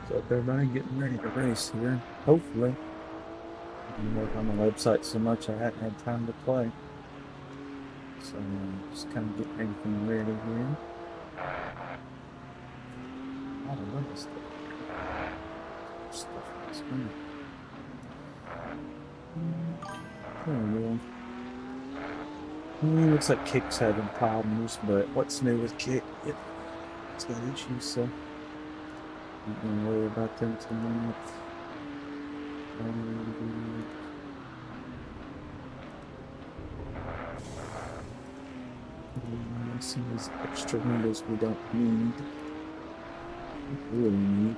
So up everybody getting ready to race here. Hopefully. I've been working on the website so much I hadn't had time to play. So just kind of getting everything ready here. I don't know this stuff on the screen. There we go. Looks like Kick's having problems, but what's new with Kick? It's got issues, so not gonna worry about them too much. Some of these extra windows we don't really need.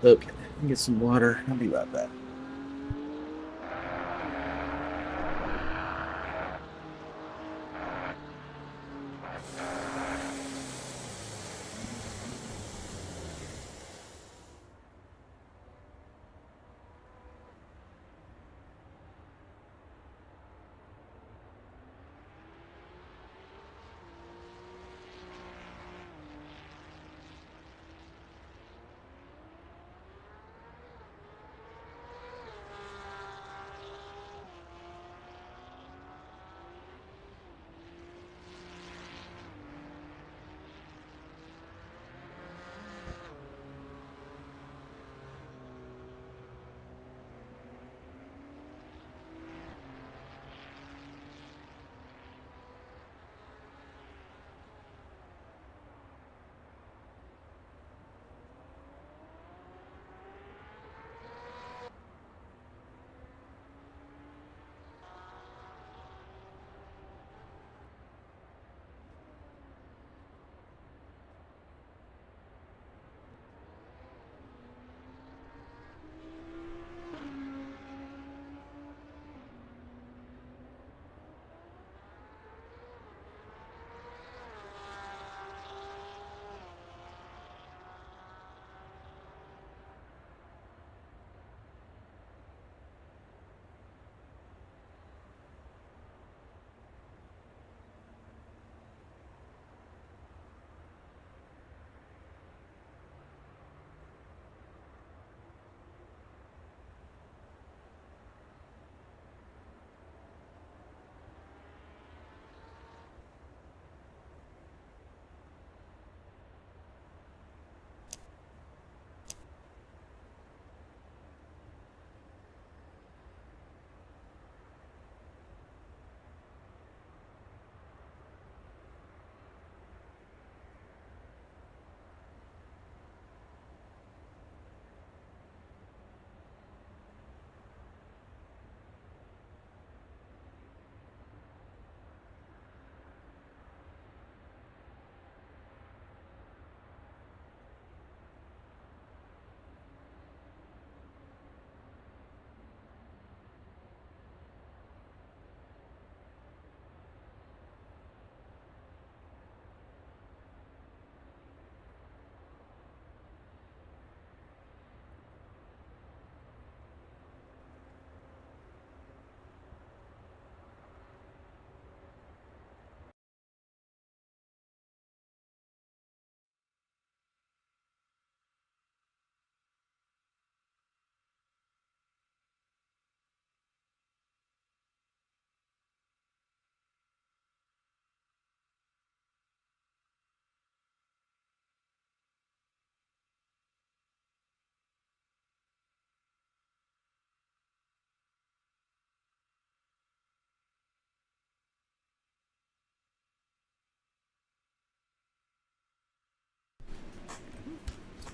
Okay, get some water. I'll be right back.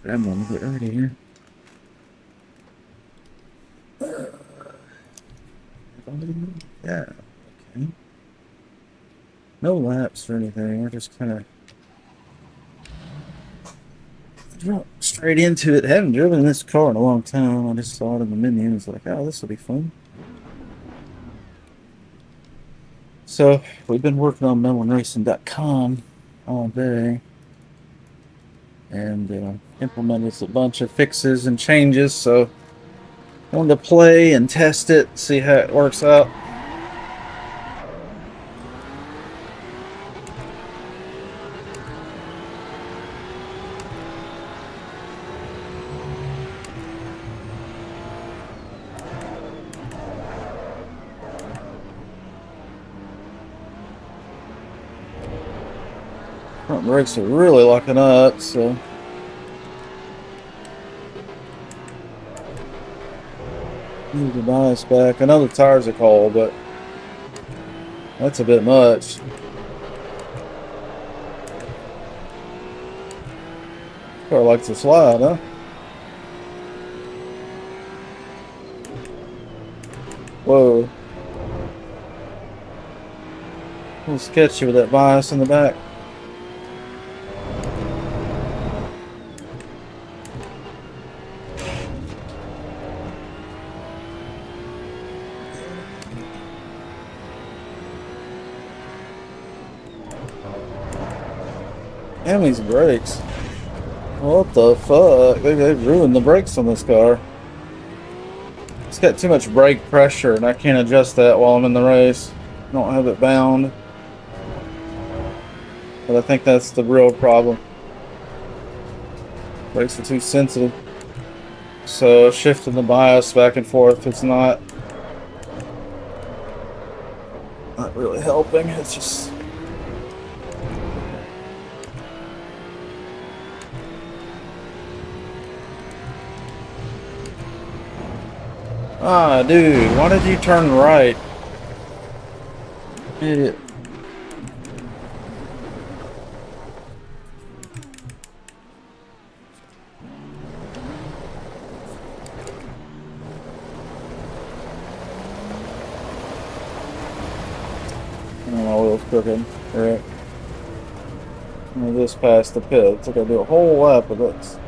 I'm gonna get ready here. Yeah, okay. No laps or anything. We're just kind of jump straight into it. Haven't driven this car in a long time. I just saw it in the menu and was like, oh, this will be fun. So we've been working on melonracing.com all day and implemented a bunch of fixes and changes. So I wanted to play and test it, see how it works out. Front brakes are really locking up, so. Need the bias back. I know the tires are cold, but that's a bit much. Car likes to slide, huh? Whoa. A little sketchy with that bias in the back. Damn these brakes. What the fuck? They ruined the brakes on this car. It's got too much brake pressure and I can't adjust that while I'm in the race. I don't have it bound. But I think that's the real problem. Brakes are too sensitive. So shifting the bias back and forth, it's not really helping. It's just dude, why did you turn right? Idiot. My wheel's crooked. Right. I just passed the pit. It's like I do a whole lap of this.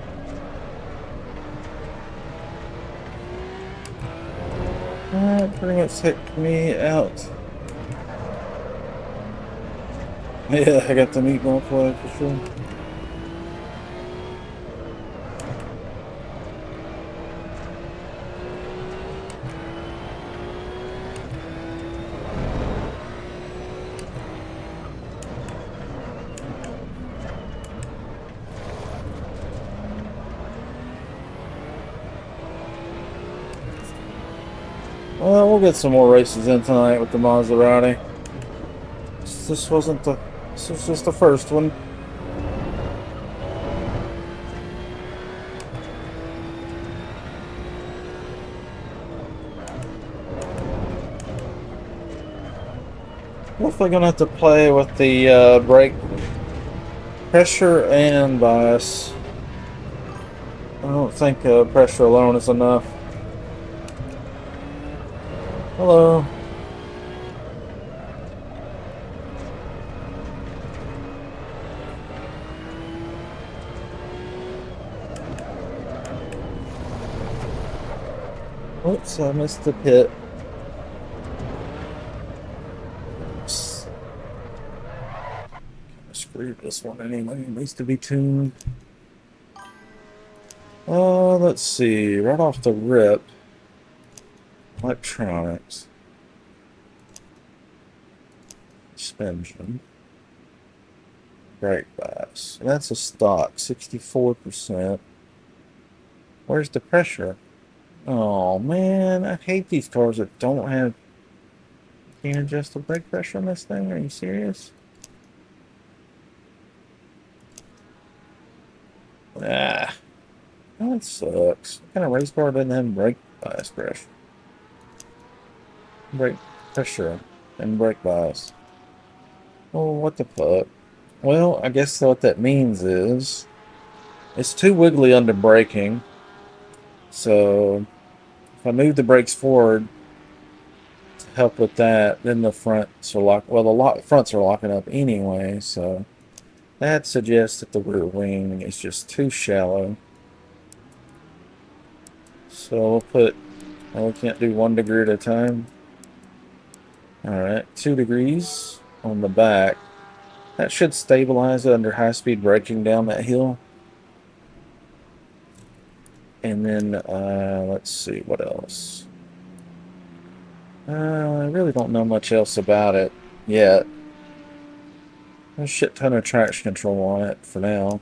That pretty much took me out. Yeah, I got the meatball flag for sure. Well, we'll get some more races in tonight with the Maserati. This was just the first one. Definitely gonna have to play with the brake pressure and bias. I don't think pressure alone is enough. Hello. Oops, I missed the pit. Oops. I screwed this one anyway. It needs to be tuned. Let's see. Right off the rip. Electronics. Suspension. Brake bias. That's a stock. 64%. Where's the pressure? Oh man, I hate these cars that don't have. Can't adjust the brake pressure on this thing. Are you serious? Ah, that sucks. What kind of race car doesn't have brake bias pressure? Brake pressure and brake bias. Oh, what the fuck? Well, I guess what that means is it's too wiggly under braking. So if I move the brakes forward to help with that, then the fronts are locked. Well, the fronts are locking up anyway, so that suggests that the rear wing is just too shallow. So we'll put. Oh, we can't do 1 degree at a time. All right, 2 degrees on the back. That should stabilize it under high-speed braking down that hill. And then, let's see, what else? I really don't know much else about it yet. There's a shit ton of traction control on it for now.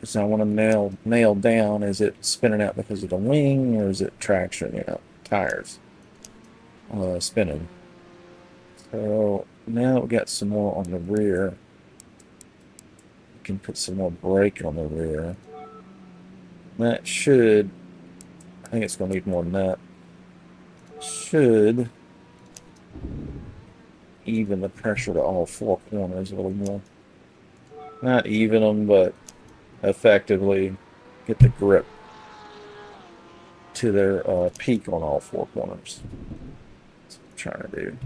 Because I want to nail down, is it spinning out because of the wing, or is it traction, you know, tires spinning. So now we got some more on the rear. can put some more brake on the rear. That should, I think it's going to need more than that. Should even the pressure to all four corners a little more. Not even them, but effectively get the grip to their peak on all four corners. That's what I'm trying to do.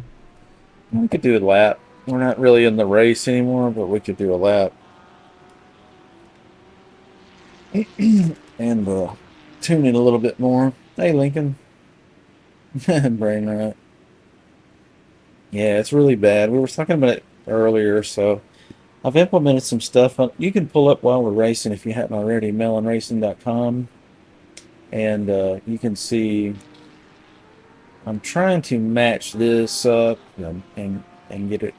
We could do a lap. We're not really in the race anymore, but we could do a lap. And tune it a little bit more. Hey, Lincoln. Brain rot. Yeah, it's really bad. We were talking about it earlier, so I've implemented some stuff. You can pull up while we're racing if you hadn't already, melonracing.com, and you can see I'm trying to match this up and get it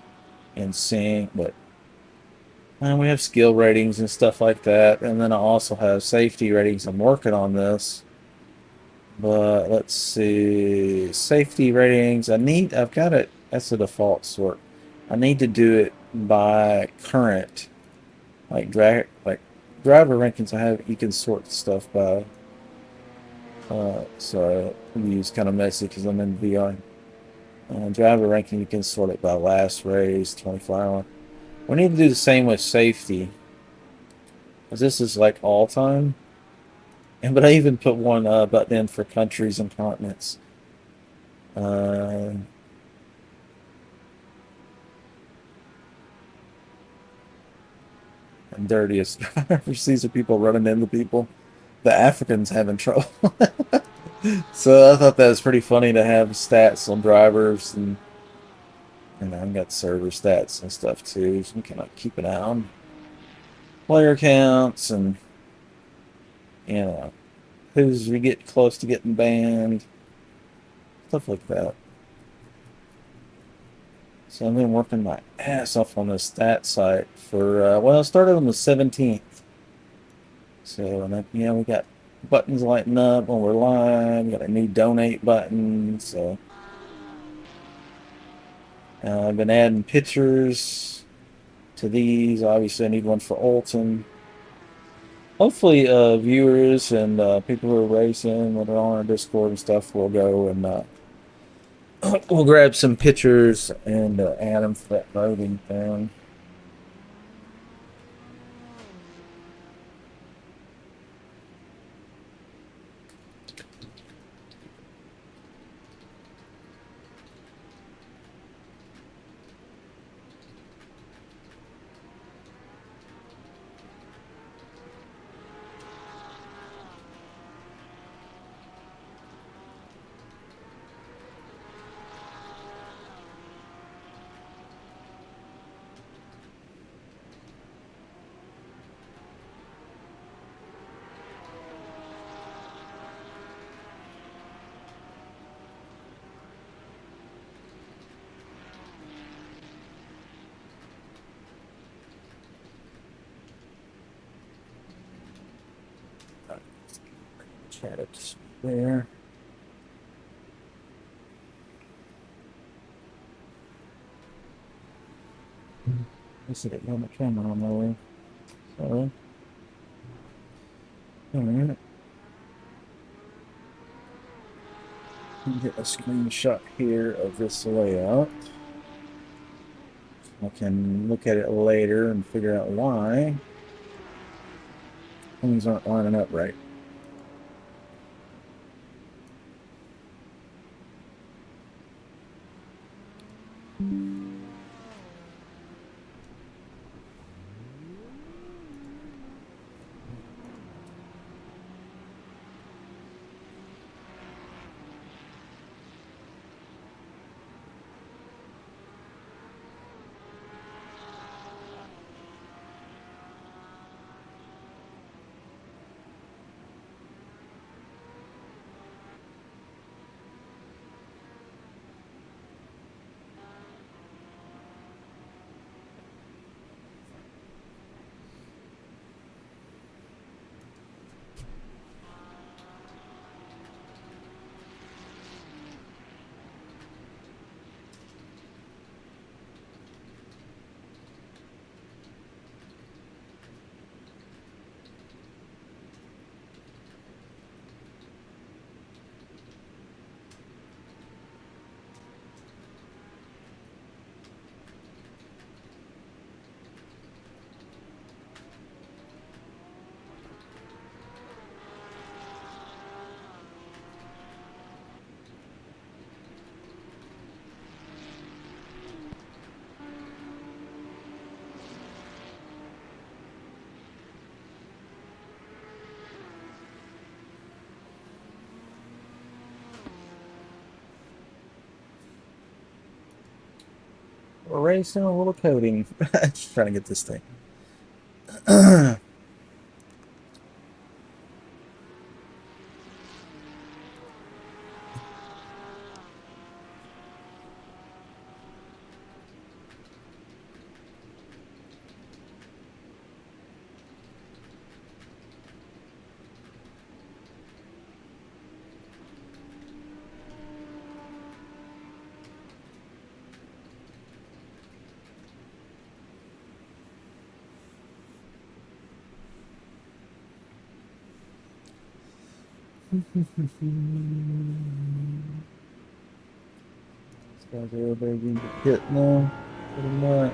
in sync, but we have skill ratings and stuff like that, and then I also have safety ratings. I'm working on this, but let's see, safety ratings. I've got it. That's the default sort. I need to do it by current, like driver rankings. You can sort stuff by. So it's kind of messy because I'm in VR. Driver ranking, you can sort it by last race, 24-hour. We need to do the same with safety, because this is like all time. But I even put one button in for countries and continents. And dirtiest drivers. These are people running into people. The Africans having trouble. So I thought that was pretty funny to have stats on drivers, and I've got server stats and stuff too. So you can keep an eye on player counts and who's we get close to getting banned, stuff like that. So I've been working my ass off on this stat site for well, it started on the 17th. So we got buttons lighting up when we're live. We got a new donate button. So I've been adding pictures to these. Obviously, I need one for Olton. Hopefully, viewers and people who are racing that are on our Discord and stuff will go and we'll grab some pictures and add them for that voting thing. Chat it there. I see it on the camera on my way. Sorry. Alright. Get a screenshot here of this layout. I can look at it later and figure out why things aren't lining up right. erasing a little coding. Just trying to get this thing. These guys are everybody getting hit now. Pretty much.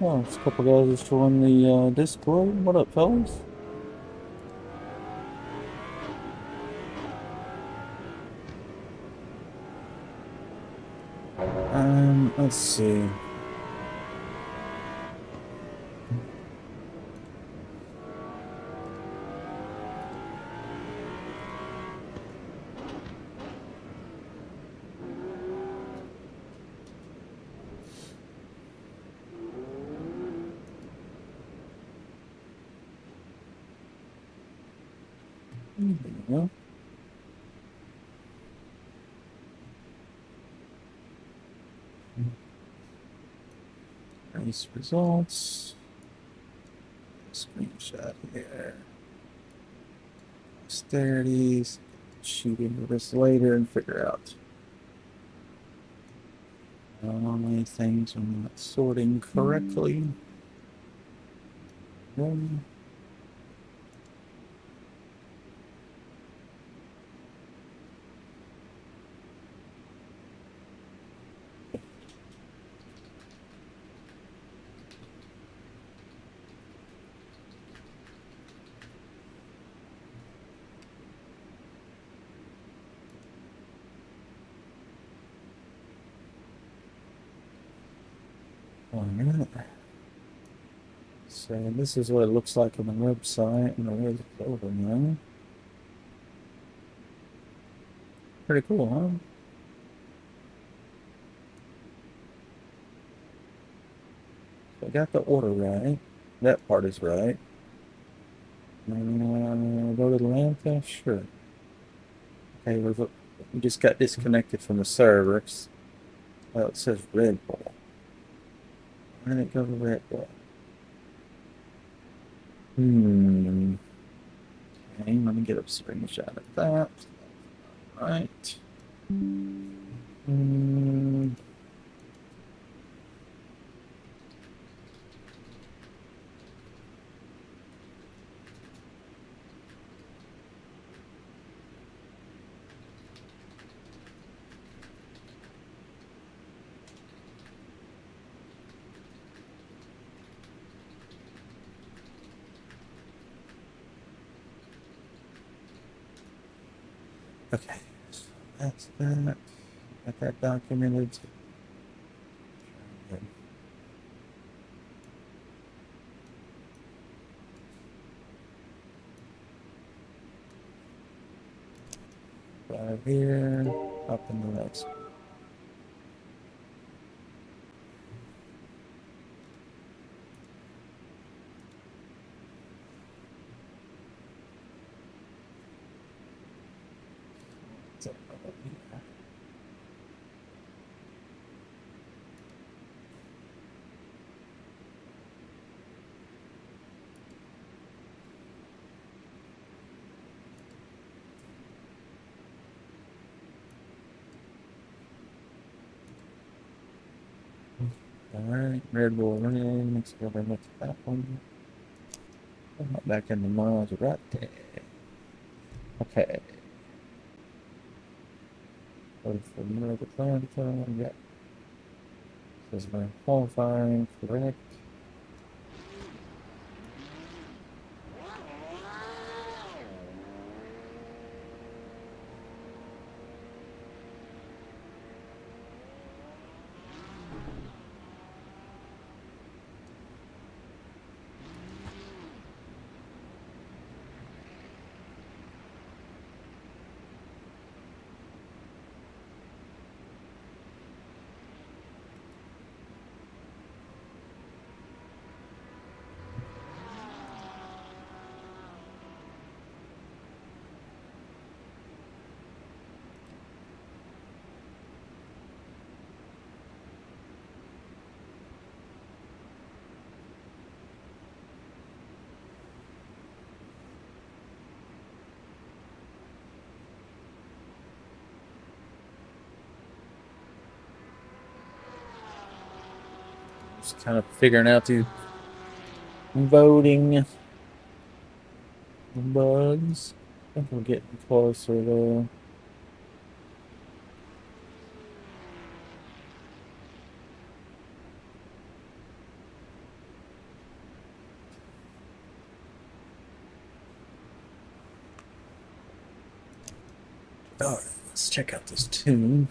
Oh, there's a couple guys just joined the Discord. What up, fellas? Let's see. Yeah. Nice results. Screenshot here. Austerities. Shoot into this later and figure out how many things are not sorting correctly. One. Alright. So this is what it looks like on the website, and where's it over now? Pretty cool, huh? So I got the order right. That part is right. Go to Atlanta? Sure. Okay, we just got disconnected from the servers. Oh, it says Red Bull. Why did it go to Red Bull? Okay, let me get a screenshot of that. Right. Okay, so that's that. Got that documented. Good. Right here, up in the next one. So, Alright, Red Bull running. Let's go back to that one. Back in the miles right there. Okay. Wait for the Atlanta. Yeah. Says my qualifying, correct. Just kind of figuring out the voting bugs. I think we're getting closer though. Alright, let's check out this tune.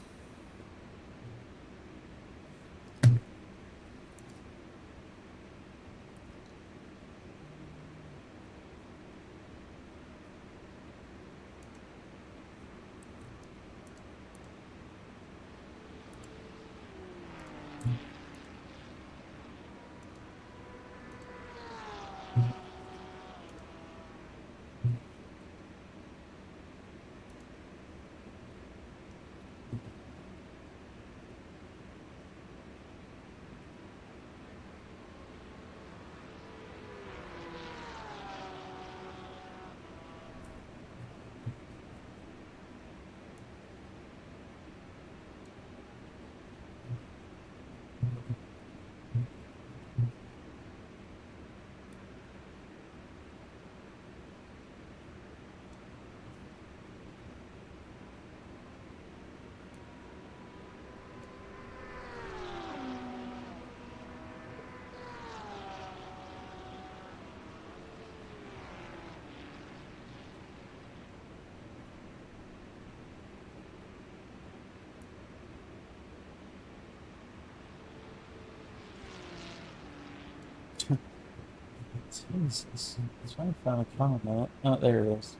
Jesus. I'm trying to find a comment. Oh, there it is.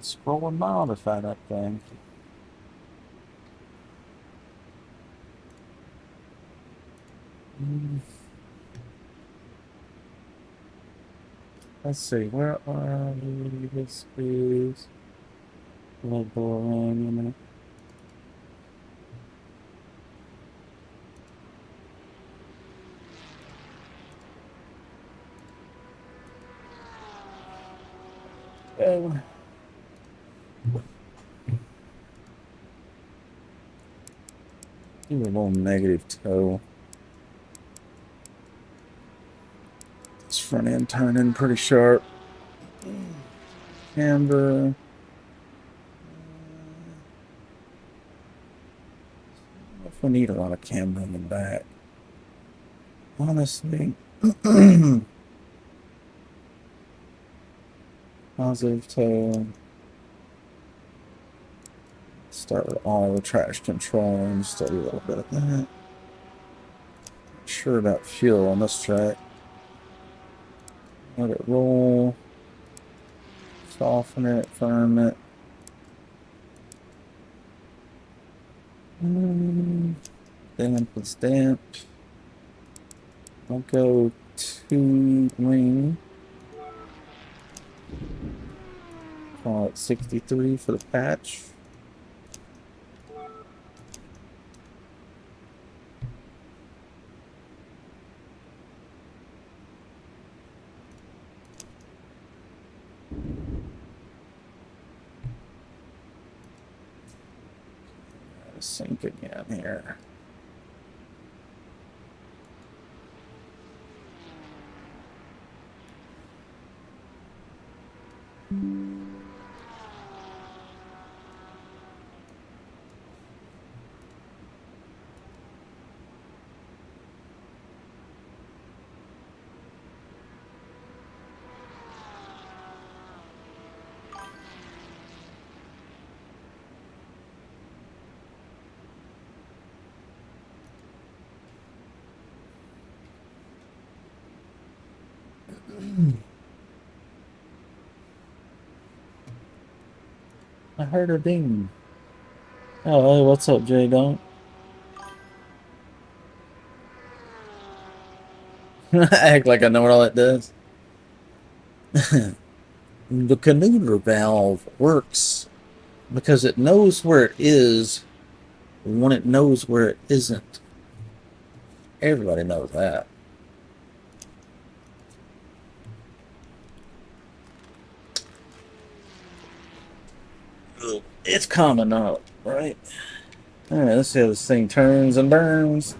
Scrolling down to find that thing. Let's see, where are we? This is a little boring, you know. Oh. Do a little negative toe. This front end turning pretty sharp. Camber. If we need a lot of camber in the back. Honestly. Positive toe. Start with all the traction control and study a little bit of that. Not sure about fuel on this track. Let it roll. Soften it, firm it. Damp is damp. I'll go too green. Call it 63 for the patch. Sync again here. I heard a ding. Oh, hey, what's up, Jay? Don't act like I know what all that does. The canoodler valve works because it knows where it is when it knows where it isn't. Everybody knows that. It's common knowledge, right? Alright, let's see how this thing turns and burns.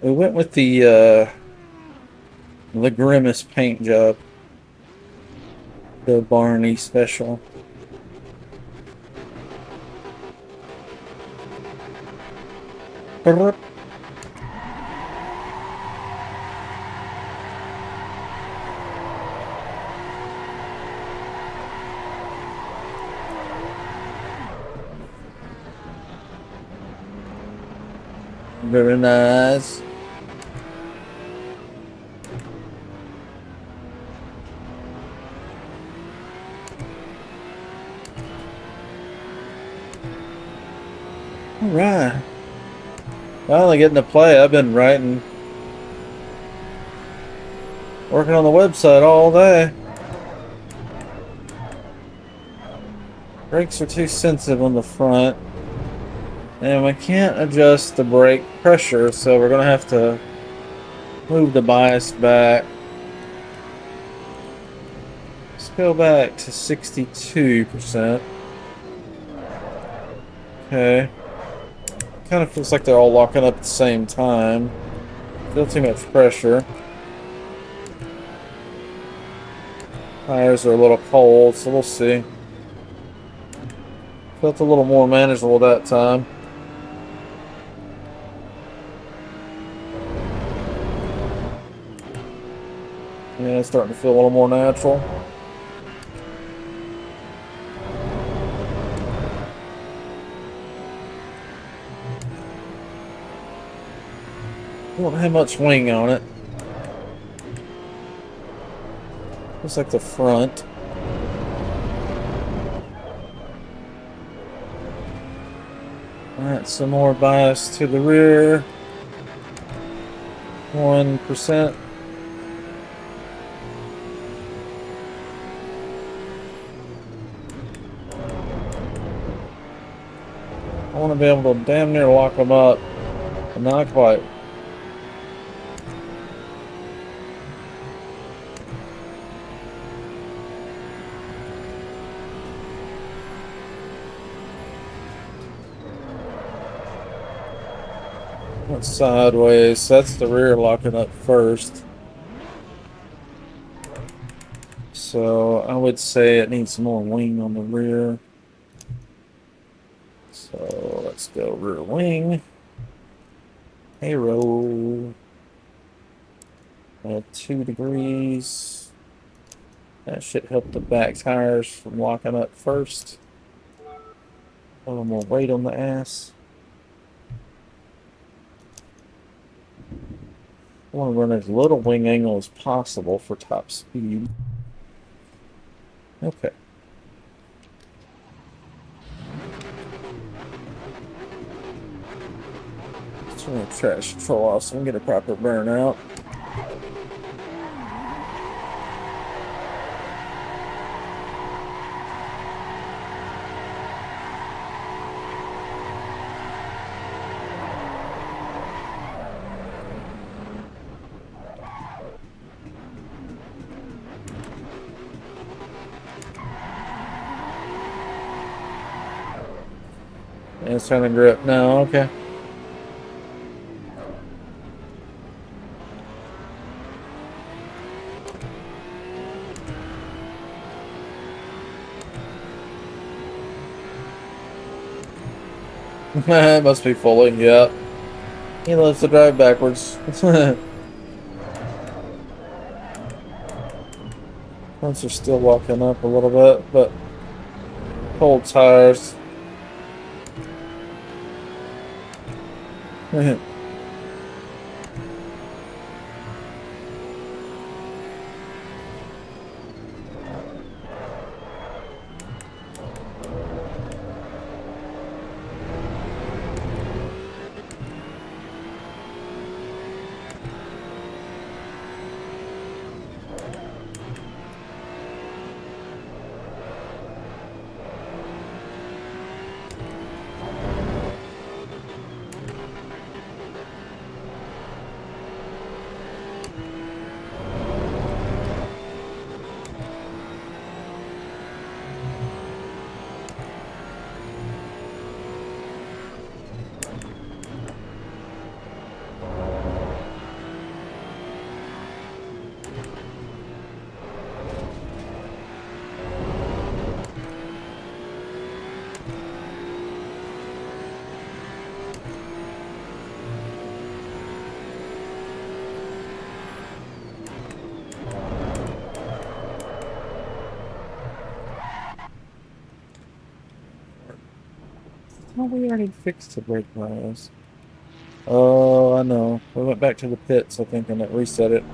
We went with the Grimace paint job, the Barney special. Very nice. All right. Finally getting to play. I've been writing, working on the website all day. Brakes are too sensitive on the front. And we can't adjust the brake pressure, so we're going to have to move the bias back. Let's go back to 62%. Okay. Kind of feels like they're all locking up at the same time. Feel too much pressure. Tires are a little cold, so we'll see. Felt a little more manageable that time. Yeah, it's starting to feel a little more natural. Don't have much wing on it. Looks like the front. Alright, some more bias to the rear. 1%. I want to be able to damn near lock them up, but not quite. Went sideways. That's the rear locking up first. So I would say it needs some more wing on the rear. So let's go rear wing. Aero. 2 degrees. That should help the back tires from locking up first. A little more weight on the ass. I want to run as little wing angle as possible for top speed. Okay. Let's turn the trash control off so we can get a proper burnout. And it's trying to grip now, okay. It must be fully, yeah. He loves to drive backwards. Fronts are still walking up a little bit, but cold tires. Oh, we already fixed the brake bias. Oh, I know. We went back to the pits, I think, and it reset it.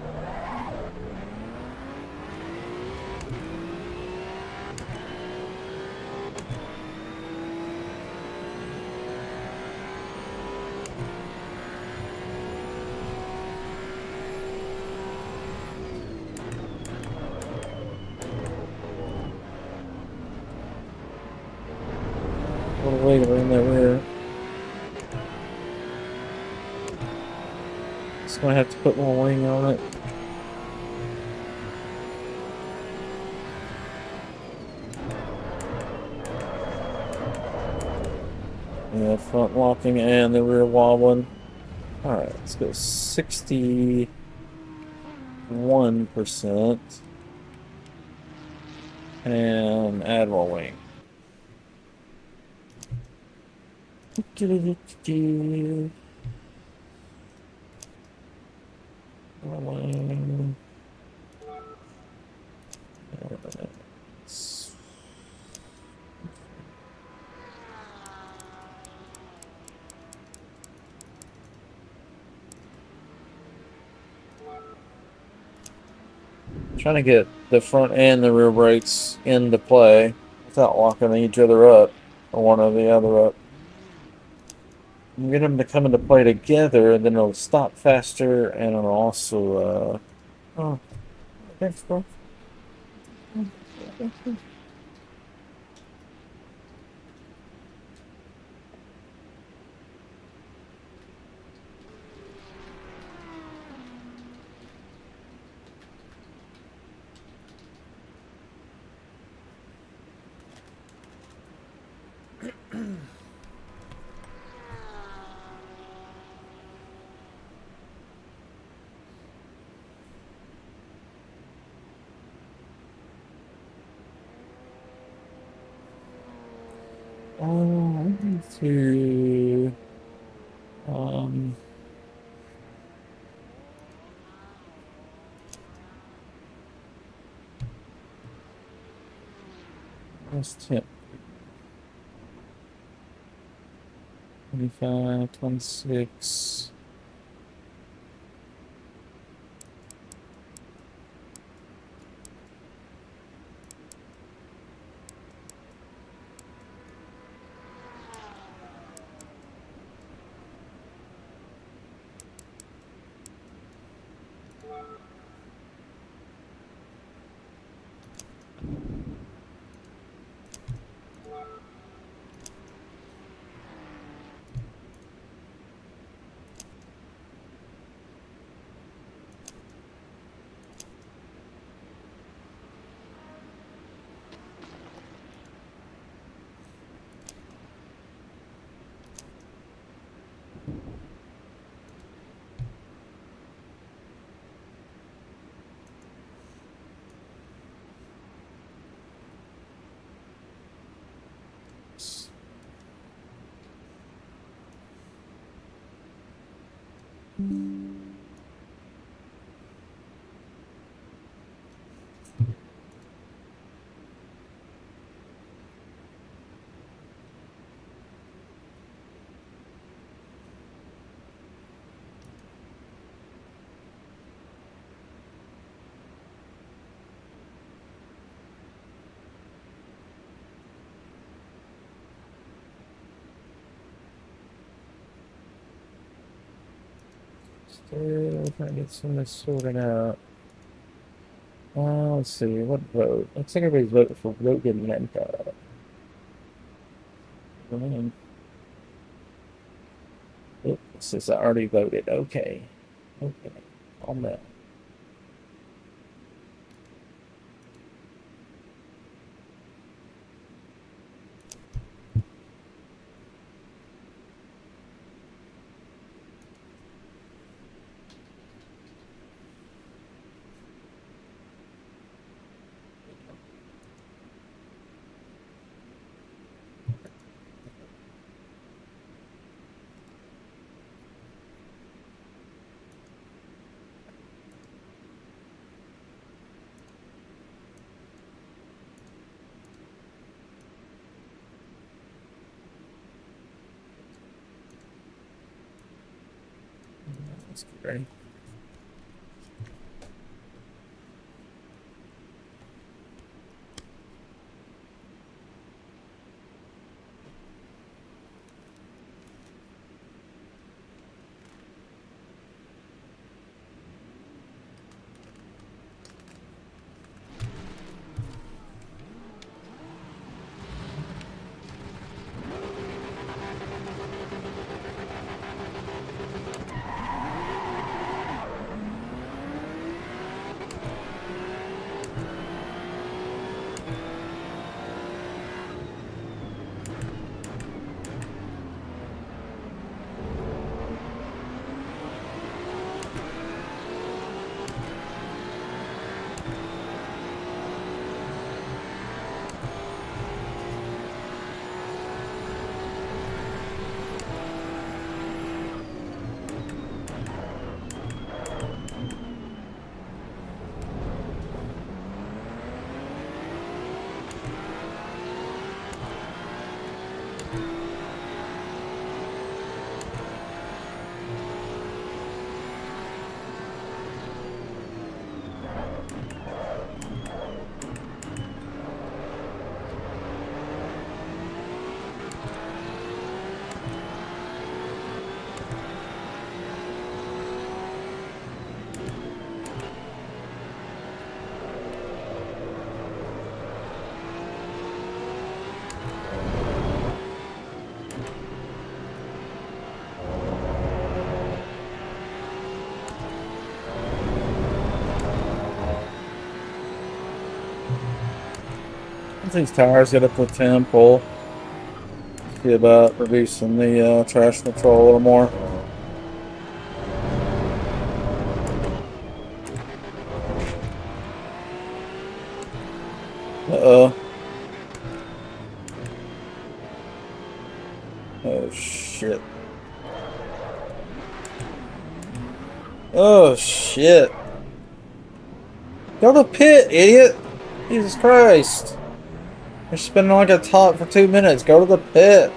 A little wiggly in the rear. Just gonna have to put more wing on it. Yeah, front locking and the rear wobbling. Alright, let's go 61%. And add more wing. Wing. Trying to get the front and the rear brakes into play without locking each other up, or one or the other up. You get them to come into play together, and then it'll stop faster, and it'll also, oh, thanks, bro. I need to, what's tip? 25, 26. Still trying to get some of this sorted out. Let's see, what vote? Looks like everybody's voting for Rogan Menta. It says I already voted. Okay. Okay. On that. Scary. Once these tires get up to 10 pull, see about reducing the traction control a little more. Uh-oh. Oh, shit. Oh, shit. Go to the pit, idiot! Jesus Christ. You're spinning like a top for 2 minutes. Go to the pit.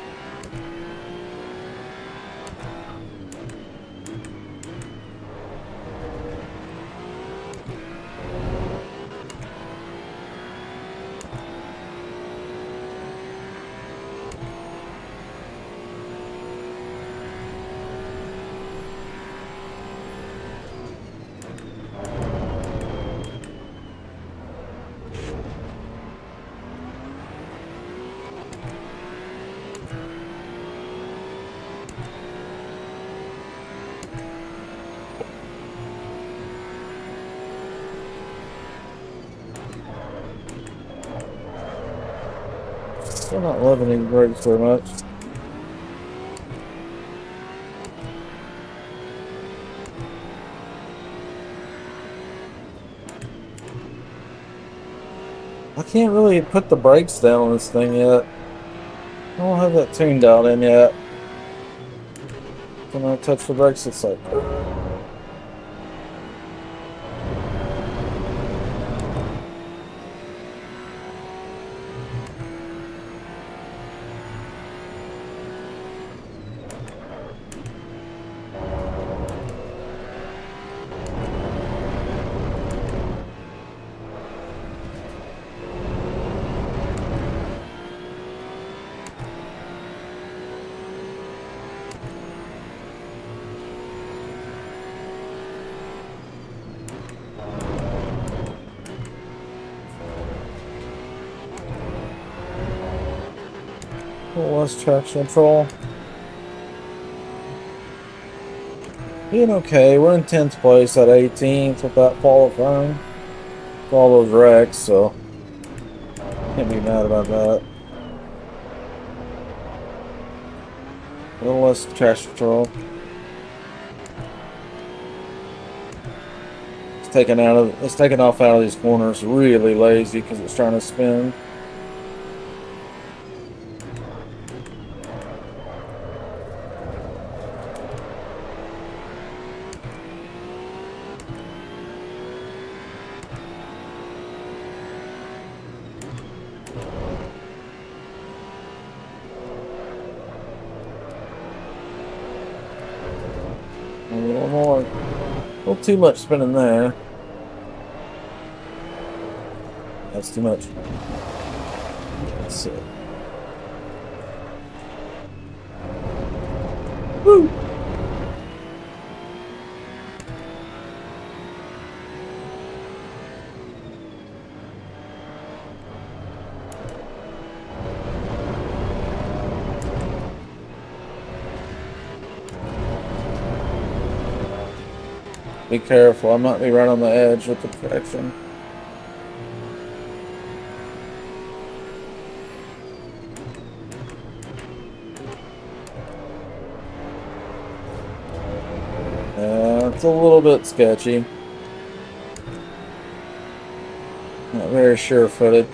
Still not loving these brakes very much. I can't really put the brakes down on this thing yet. I don't have that tuned out in yet. When I touch the brakes, it's like... less traction control. Being okay. We're in 10th place at 18th without qualifying for all those wrecks, so can't be mad about that. A little less traction control. It's taking off out of these corners really lazy because it's trying to spin. A little more. A little too much spinning there. That's too much. That's it. Woo! Be careful, I might be right on the edge with the traction. It's a little bit sketchy. Not very sure-footed.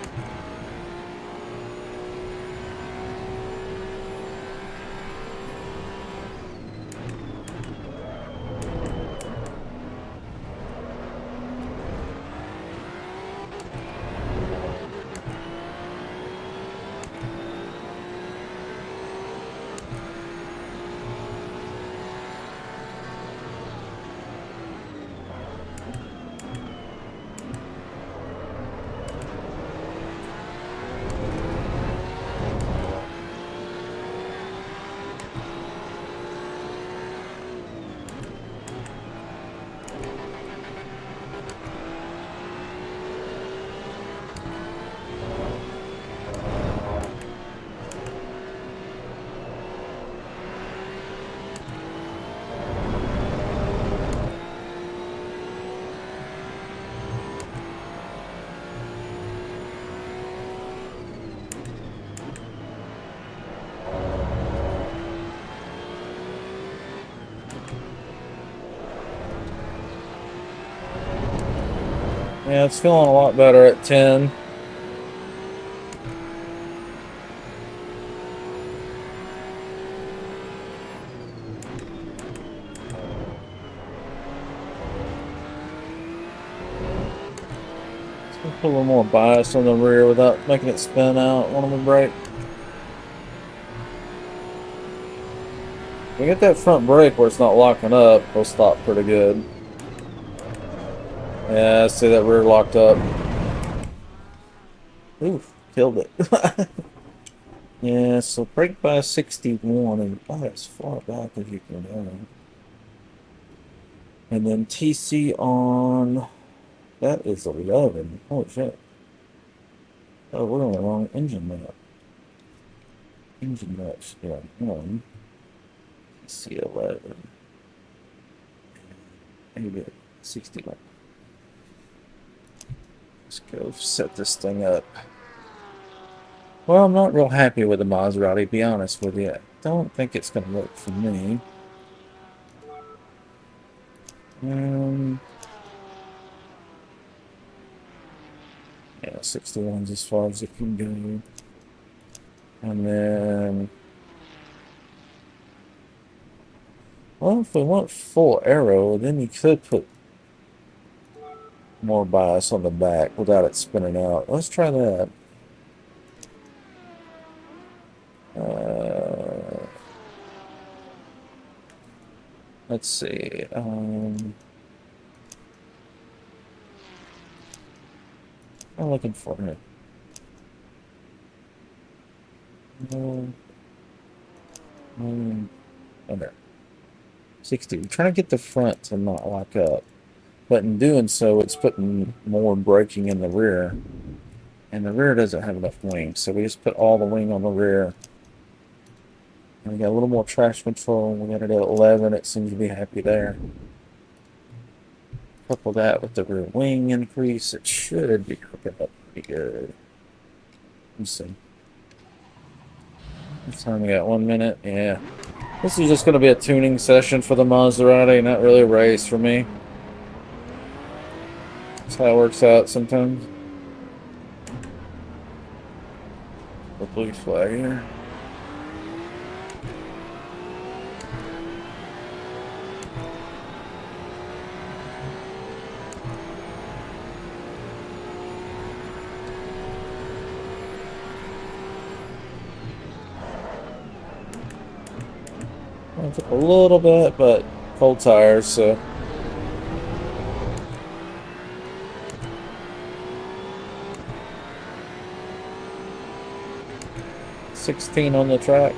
Yeah, it's feeling a lot better at 10. Let's put a little more bias on the rear without making it spin out on the brake. If we get that front brake where it's not locking up, we'll stop pretty good. Yeah, I see that rear locked up. Oof, killed it. Yeah, so brake by 61 and about as far back as you can go. And then TC on, that is 11. Holy shit. Oh, we're on the wrong engine map. Engine maps, yeah, 1. TC 11. Maybe 61. Let's go set this thing up. Well, I'm not real happy with the Maserati, to be honest with you. I don't think it's going to work for me. Yeah, 61's as far as it can go. And then... well, if we want full aero, then you could put more bias on the back without it spinning out. Let's try that. Let's see. I'm looking for it. Oh, there. 60. We're trying to get the front to not lock up. But in doing so, it's putting more braking in the rear. And the rear doesn't have enough wing. So we just put all the wing on the rear. And we got a little more traction control. We got it at 11. It seems to be happy there. Couple that with the rear wing increase. It should be hooking up pretty good. Let's see. This time we got 1 minute. Yeah. This is just going to be a tuning session for the Maserati, not really a race for me. That's how it works out sometimes. The blue flag here. It took a little bit, but cold tires, so 16 on the track.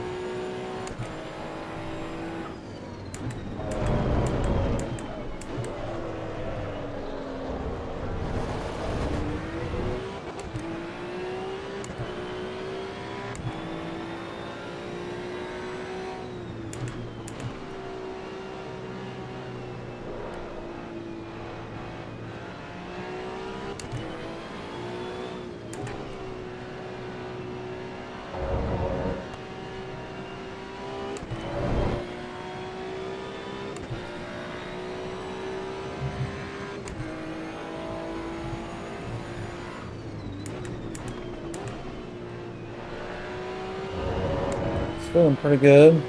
Feeling pretty good.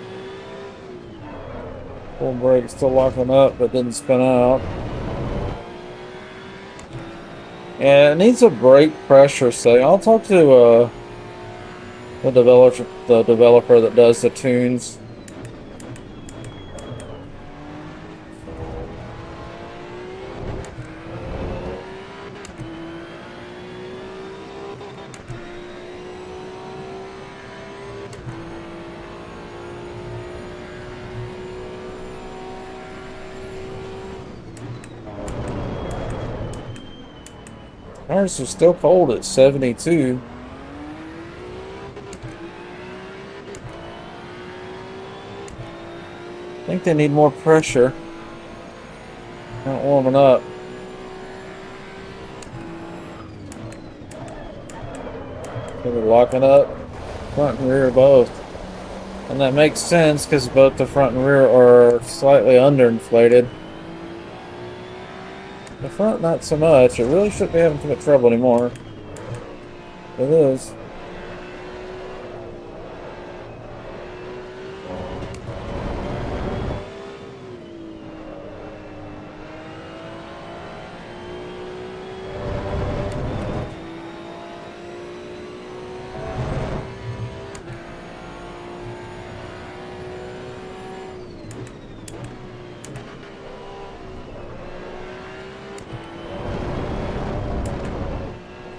Full brake still locking up, but didn't spin out. And it needs a brake pressure setting. I'll talk to the developer that does the tunes. Tires are still cold at 72. I think they need more pressure. Not warming up. So they're locking up. Front and rear both. And that makes sense because both the front and rear are slightly underinflated. The front, not so much. It really shouldn't be having too much trouble anymore. It is.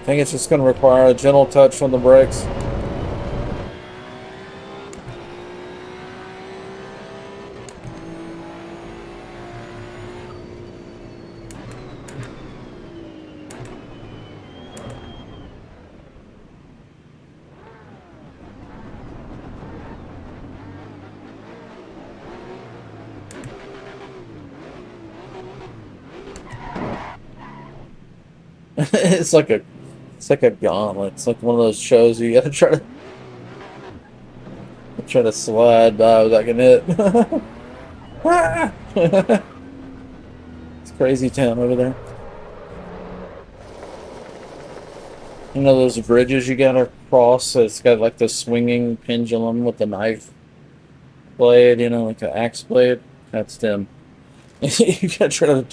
I think it's just going to require a gentle touch on the brakes. It's like a gauntlet. It's like one of those shows you gotta try to slide by without getting hit. It's crazy town over there. You know those bridges you gotta cross? So it's got like the swinging pendulum with the knife blade, you know, like an axe blade. That's them. You gotta try to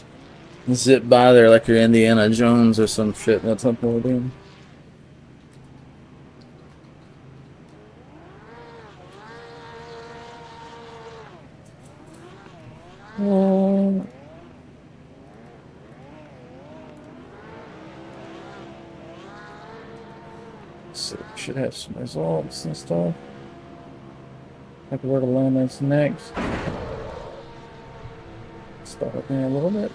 zip by there like you're Indiana Jones or some shit. That's what we're doing. So should have some results and stuff. Like where to land this next. Start me a little bit.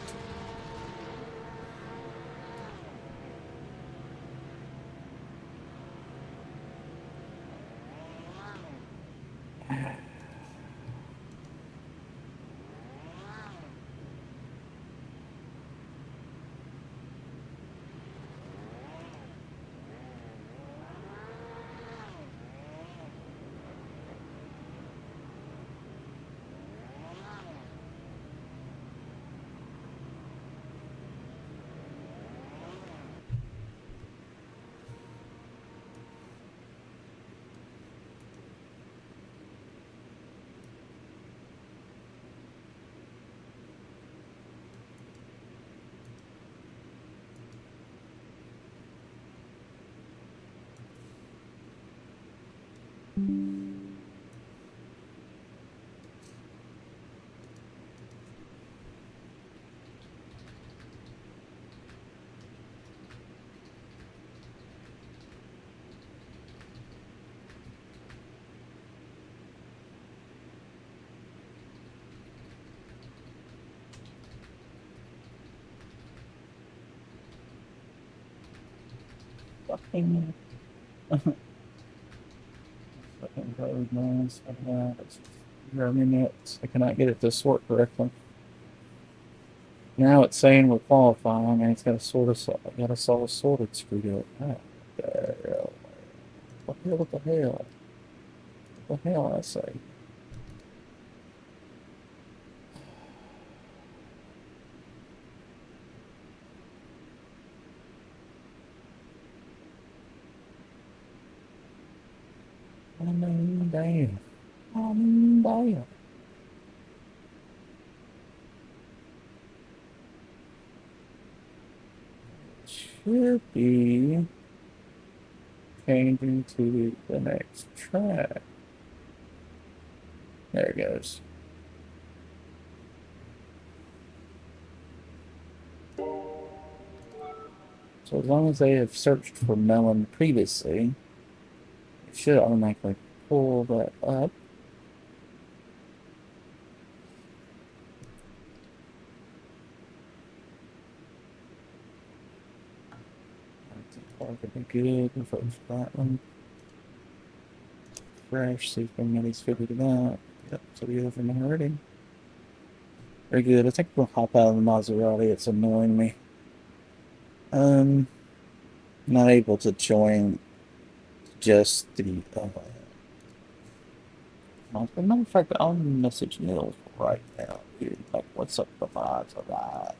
fucking fucking code, man. It's driving me nuts. I cannot get it to sort correctly. Now it's saying we're qualifying, and it's got a sort of got us all sorted screwed up. Ah, the hell? What the hell? What the hell? What the hell? I say. I mean, damn. I mean, damn. Should be changing to the next track. There it goes. So as long as they have searched for melon previously, it should automatically pull that up. Could be good. If it was that one. Fresh, see if anybody's figured it out. Yep, so we have them already. Very good. I think we'll hop out of the Maserati. It's annoying me. Not able to join just the. As a matter of fact, I'll message Nils right now, dude. Like, what's up the odds of that?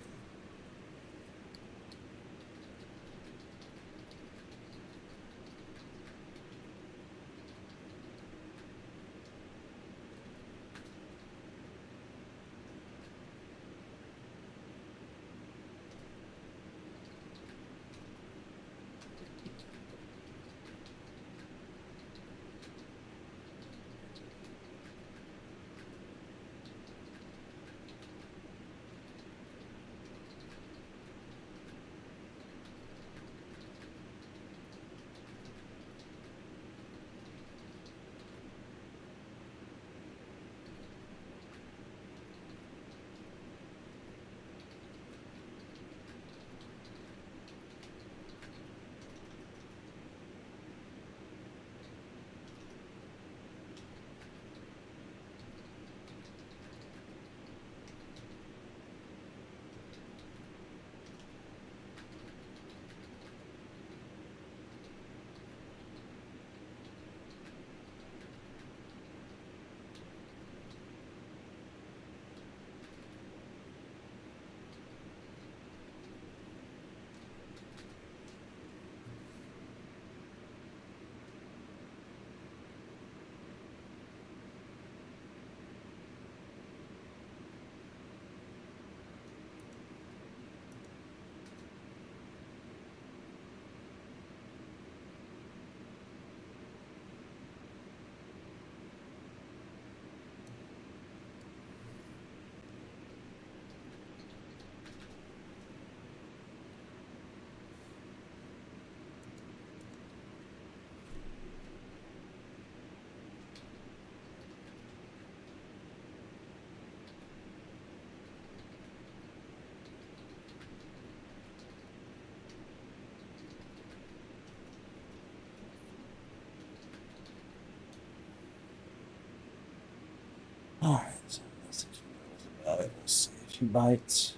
Alright, so message Nils about it. We'll see if he bites.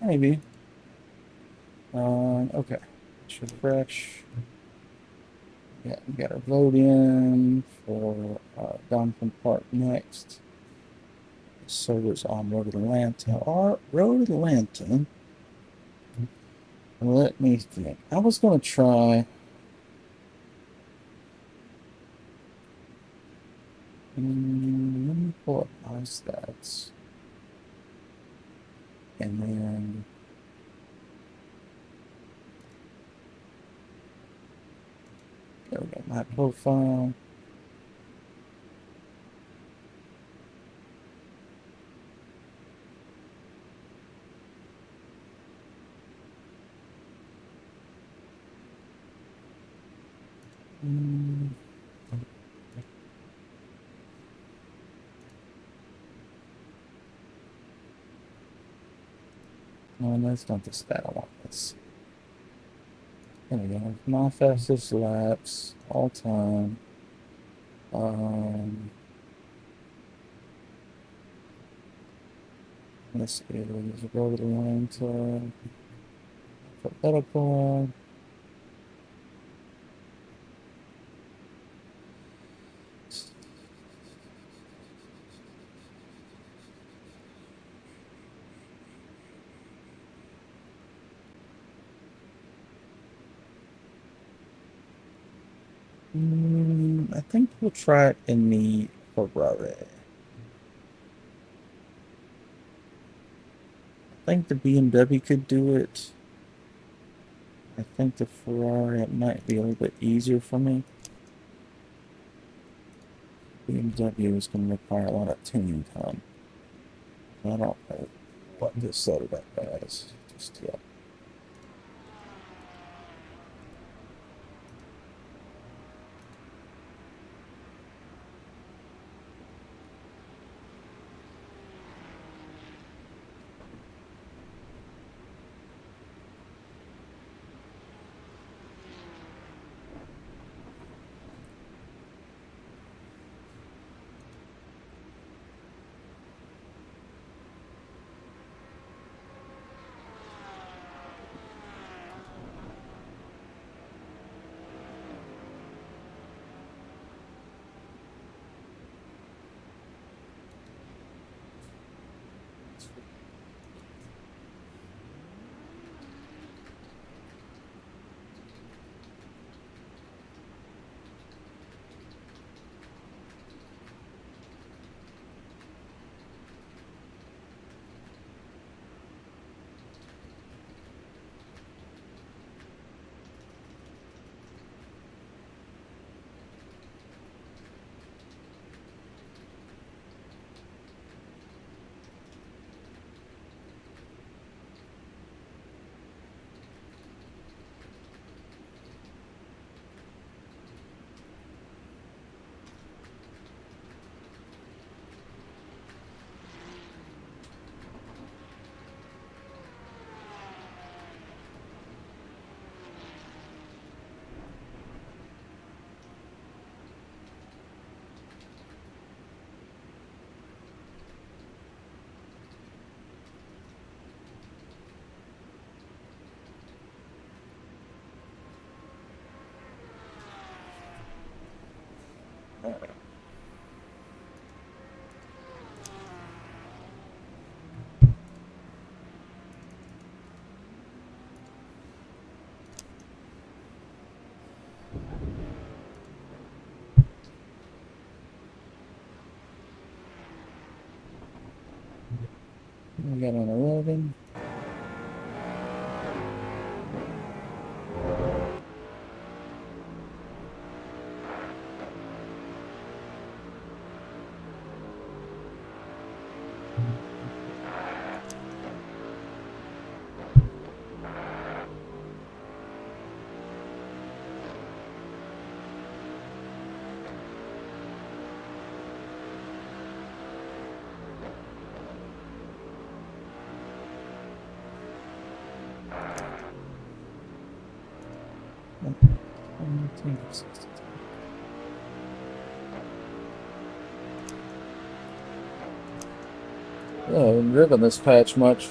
Maybe. Okay. Should refresh. Yeah, we got our vote in for Doniphan Park next. Servers on Road Atlanta. Road Atlanta. Let me think. I was going to try. Let me pull up my stats. And then. There we go. My profile. No, that's not the stat I want. Let's see. There we go. My fastest laps all time. This is go to the line to alphabetical. I think we'll try it in the Ferrari. I think the BMW could do it. I think the Ferrari, it might be a little bit easier for me. BMW is going to require a lot of tuning time. I don't know what this setup has just yet. We got an 11. I haven't driven this patch much.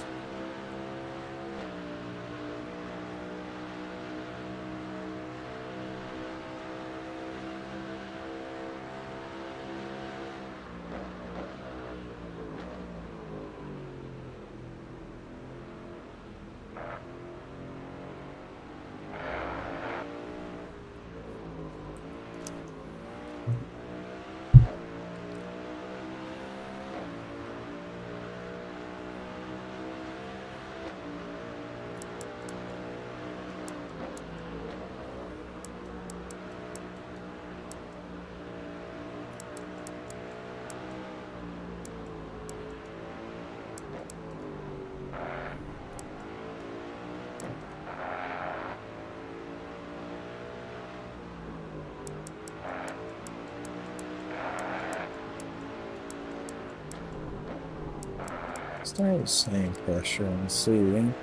Still the same pressure on the seating.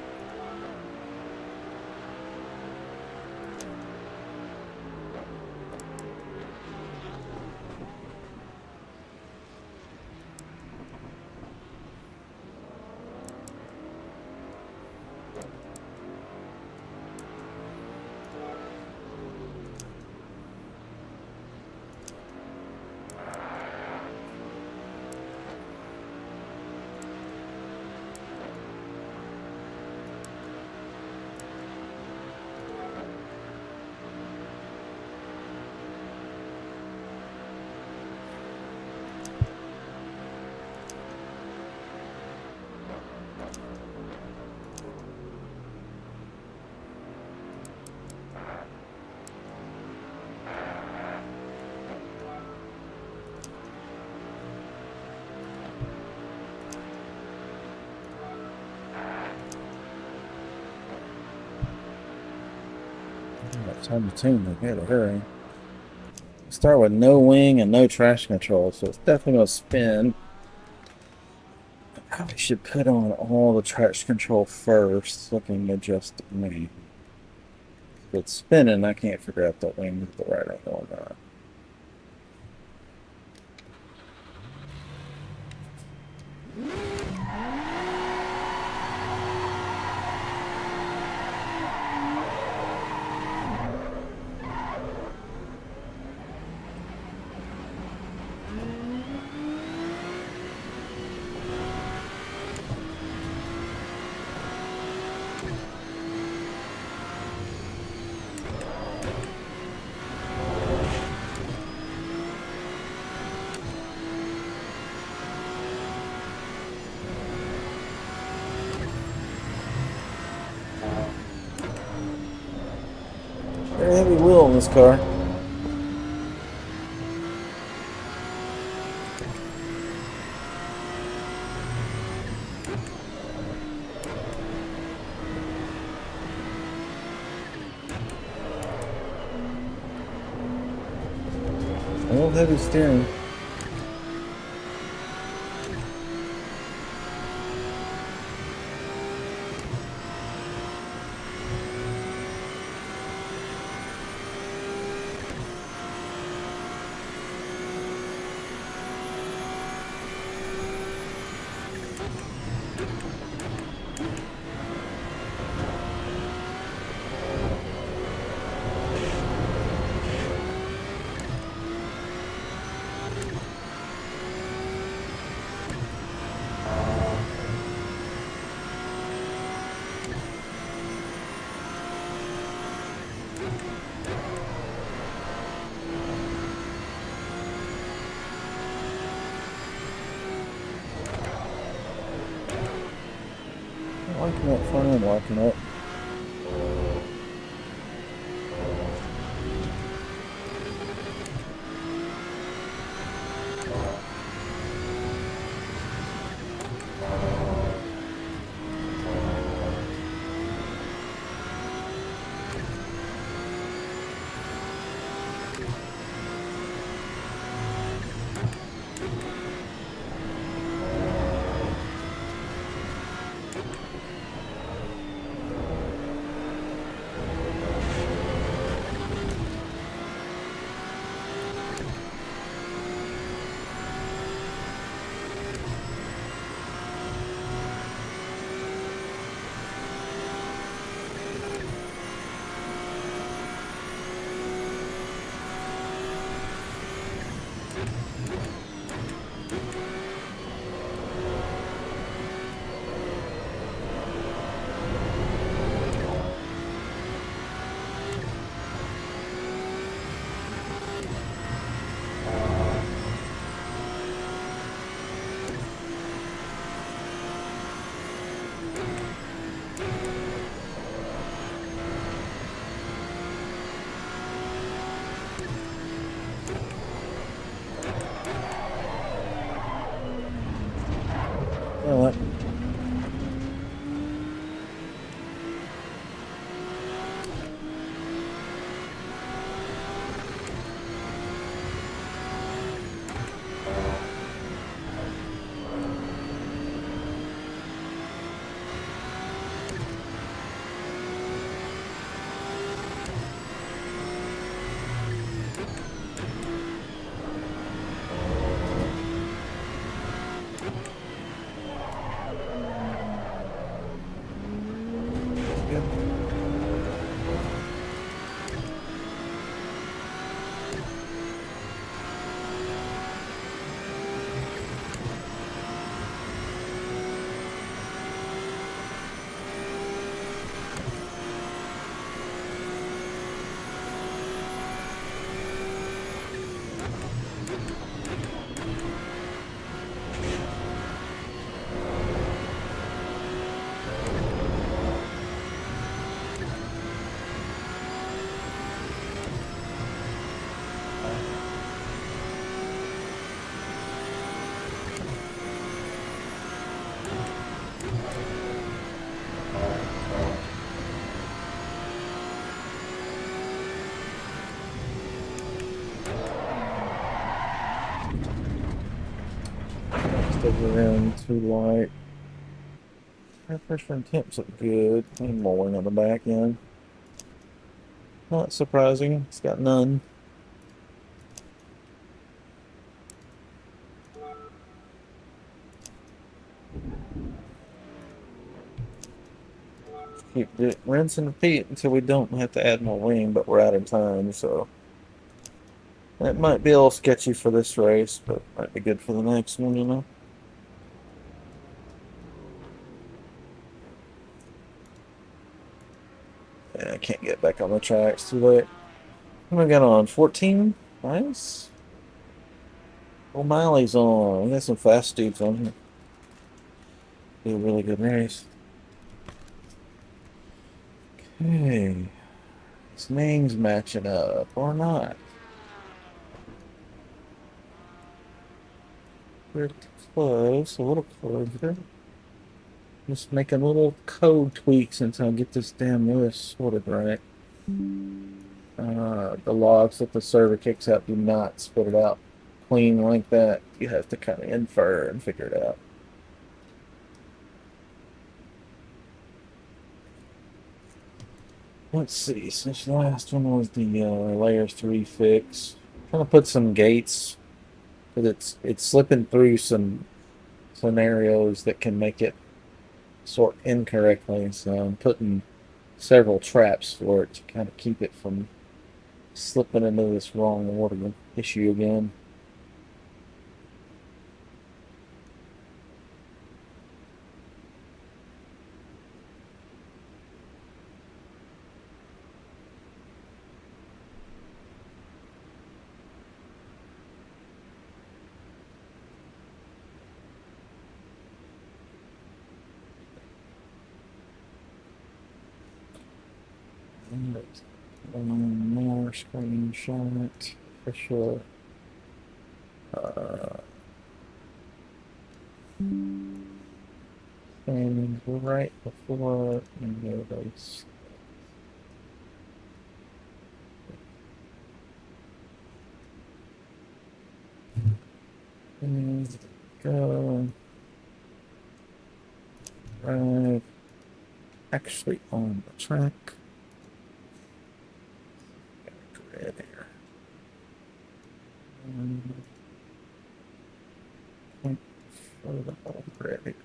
Time to tune. I gotta hurry. Start with no wing and no traction control, so it's definitely gonna spin. I probably should put on all the traction control first, so I can adjust the wing. If it's spinning, I can't figure out the wing with the right angle or not. Very heavy wheel in this car. A little heavy steering. Liking that front end, liking it. Over in too light. Air pressure and temps look good. And rolling on the back end. Not surprising. It's got none. Keep it, rinse and repeat until we don't have to add more wing, but we're out of time, so that might be a little sketchy for this race, but might be good for the next one, you know. Yeah, I can't get back on the tracks too late. What we got on? 14? Nice. O'Malley's on. We got some fast dudes on here. Be a really good race. Okay. This name's matching up or not. We're close, a little closer. Just making little code tweaks until I get this damn list sorted right. The logs that the server kicks out do not spit it out clean like that. You have to kind of infer and figure it out. Let's see. Since the last one was the layer 3 fix, I'm trying to put some gates, because it's slipping through some scenarios that can make it sort incorrectly. So I'm putting several traps for it to kind of keep it from slipping into this wrong order issue again. One more screenshot for sure. And right before those. And go right actually on the track. Grid here. Can't show the whole grid here.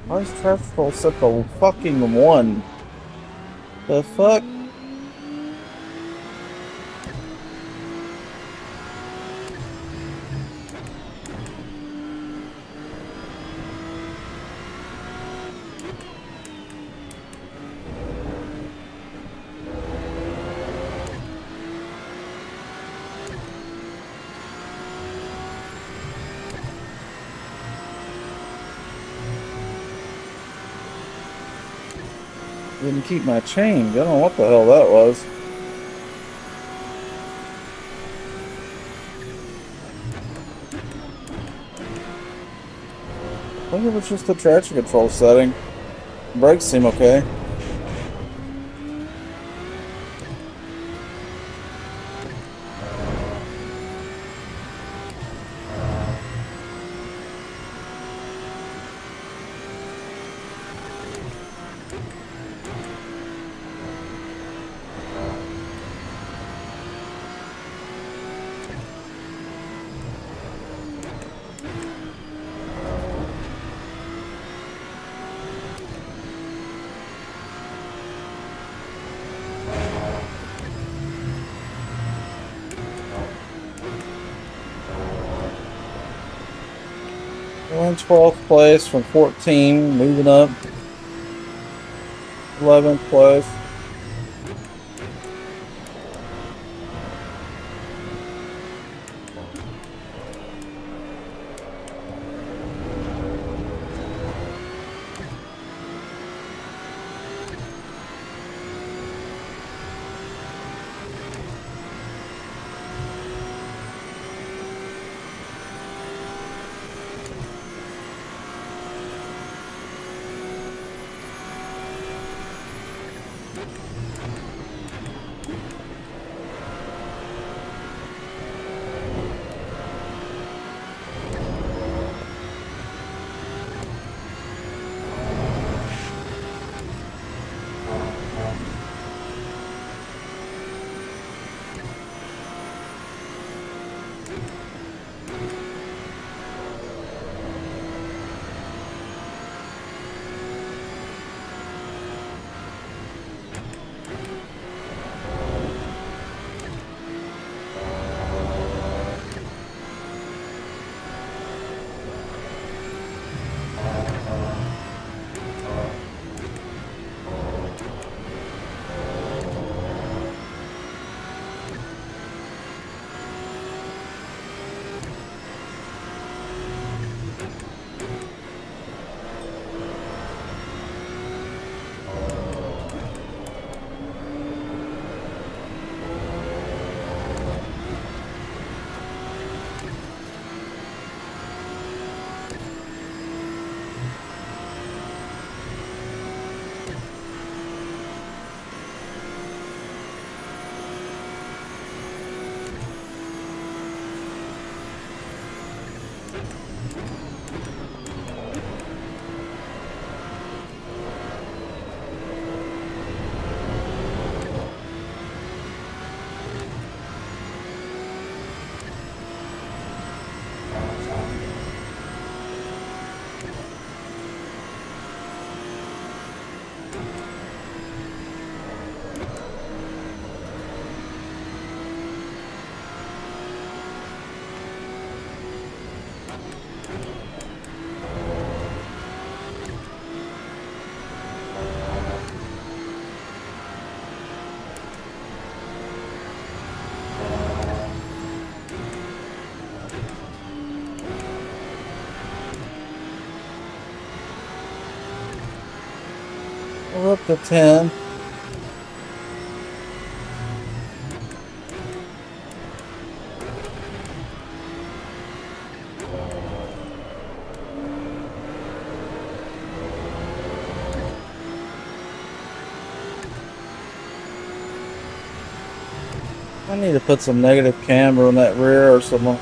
Why is traffic roll set to fucking 1? The fuck? Didn't keep my change. I don't know what the hell that was. think it was just the traction control setting. Brakes seem okay. We're in 12th place from 14, moving up. 11th place. We're up to 10. I need to put some negative camber on that rear or something.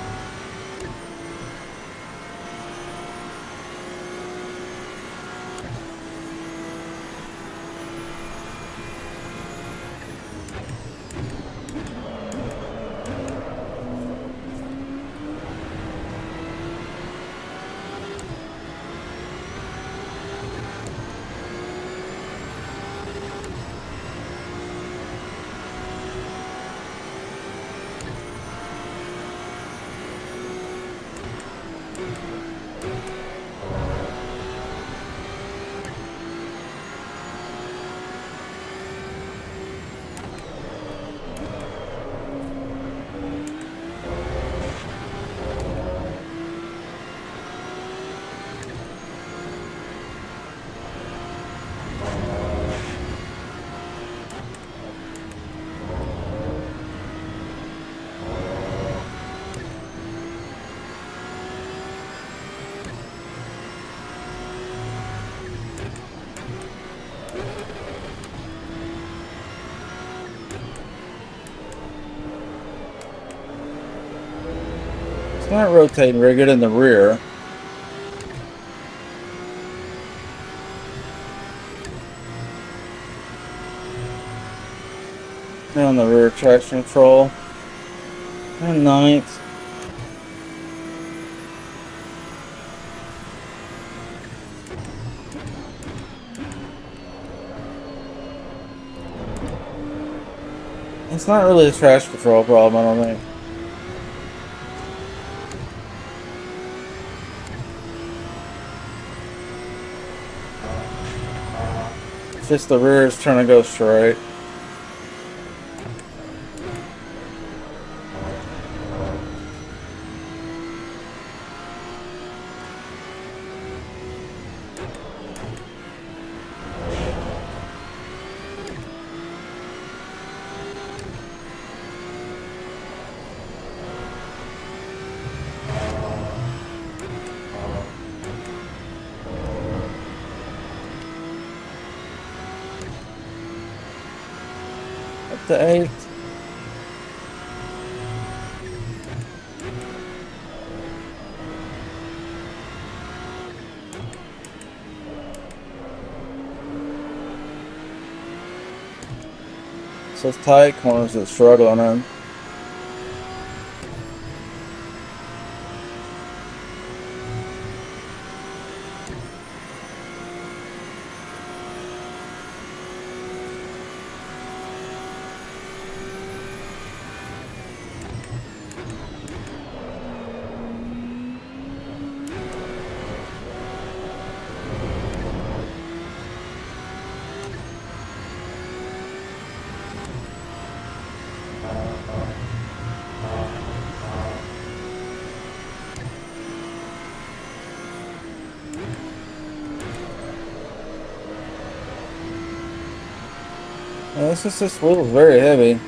not rotating very good in the rear. On the rear traction control. And ninth. It's not really a traction control problem, I don't think. It's just the rear is trying to go straight. Up to 8th. So it's tight corners that's struggling in. Yeah, this wheel is very heavy.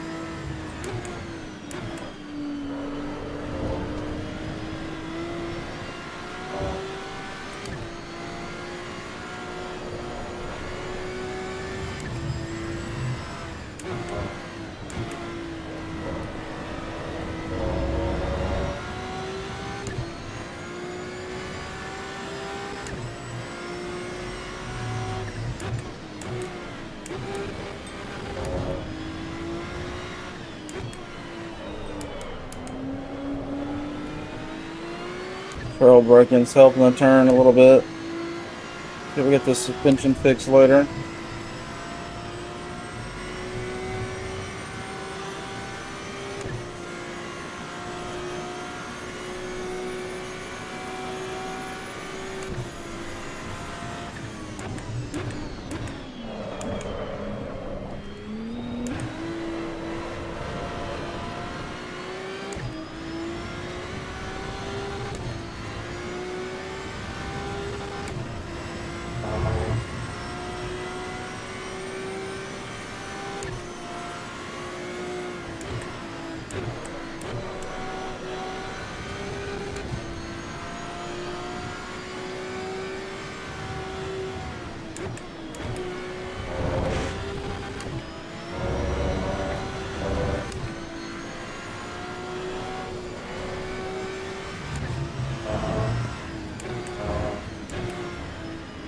Trail break-ins helping the turn a little bit. See if we get the suspension fixed later.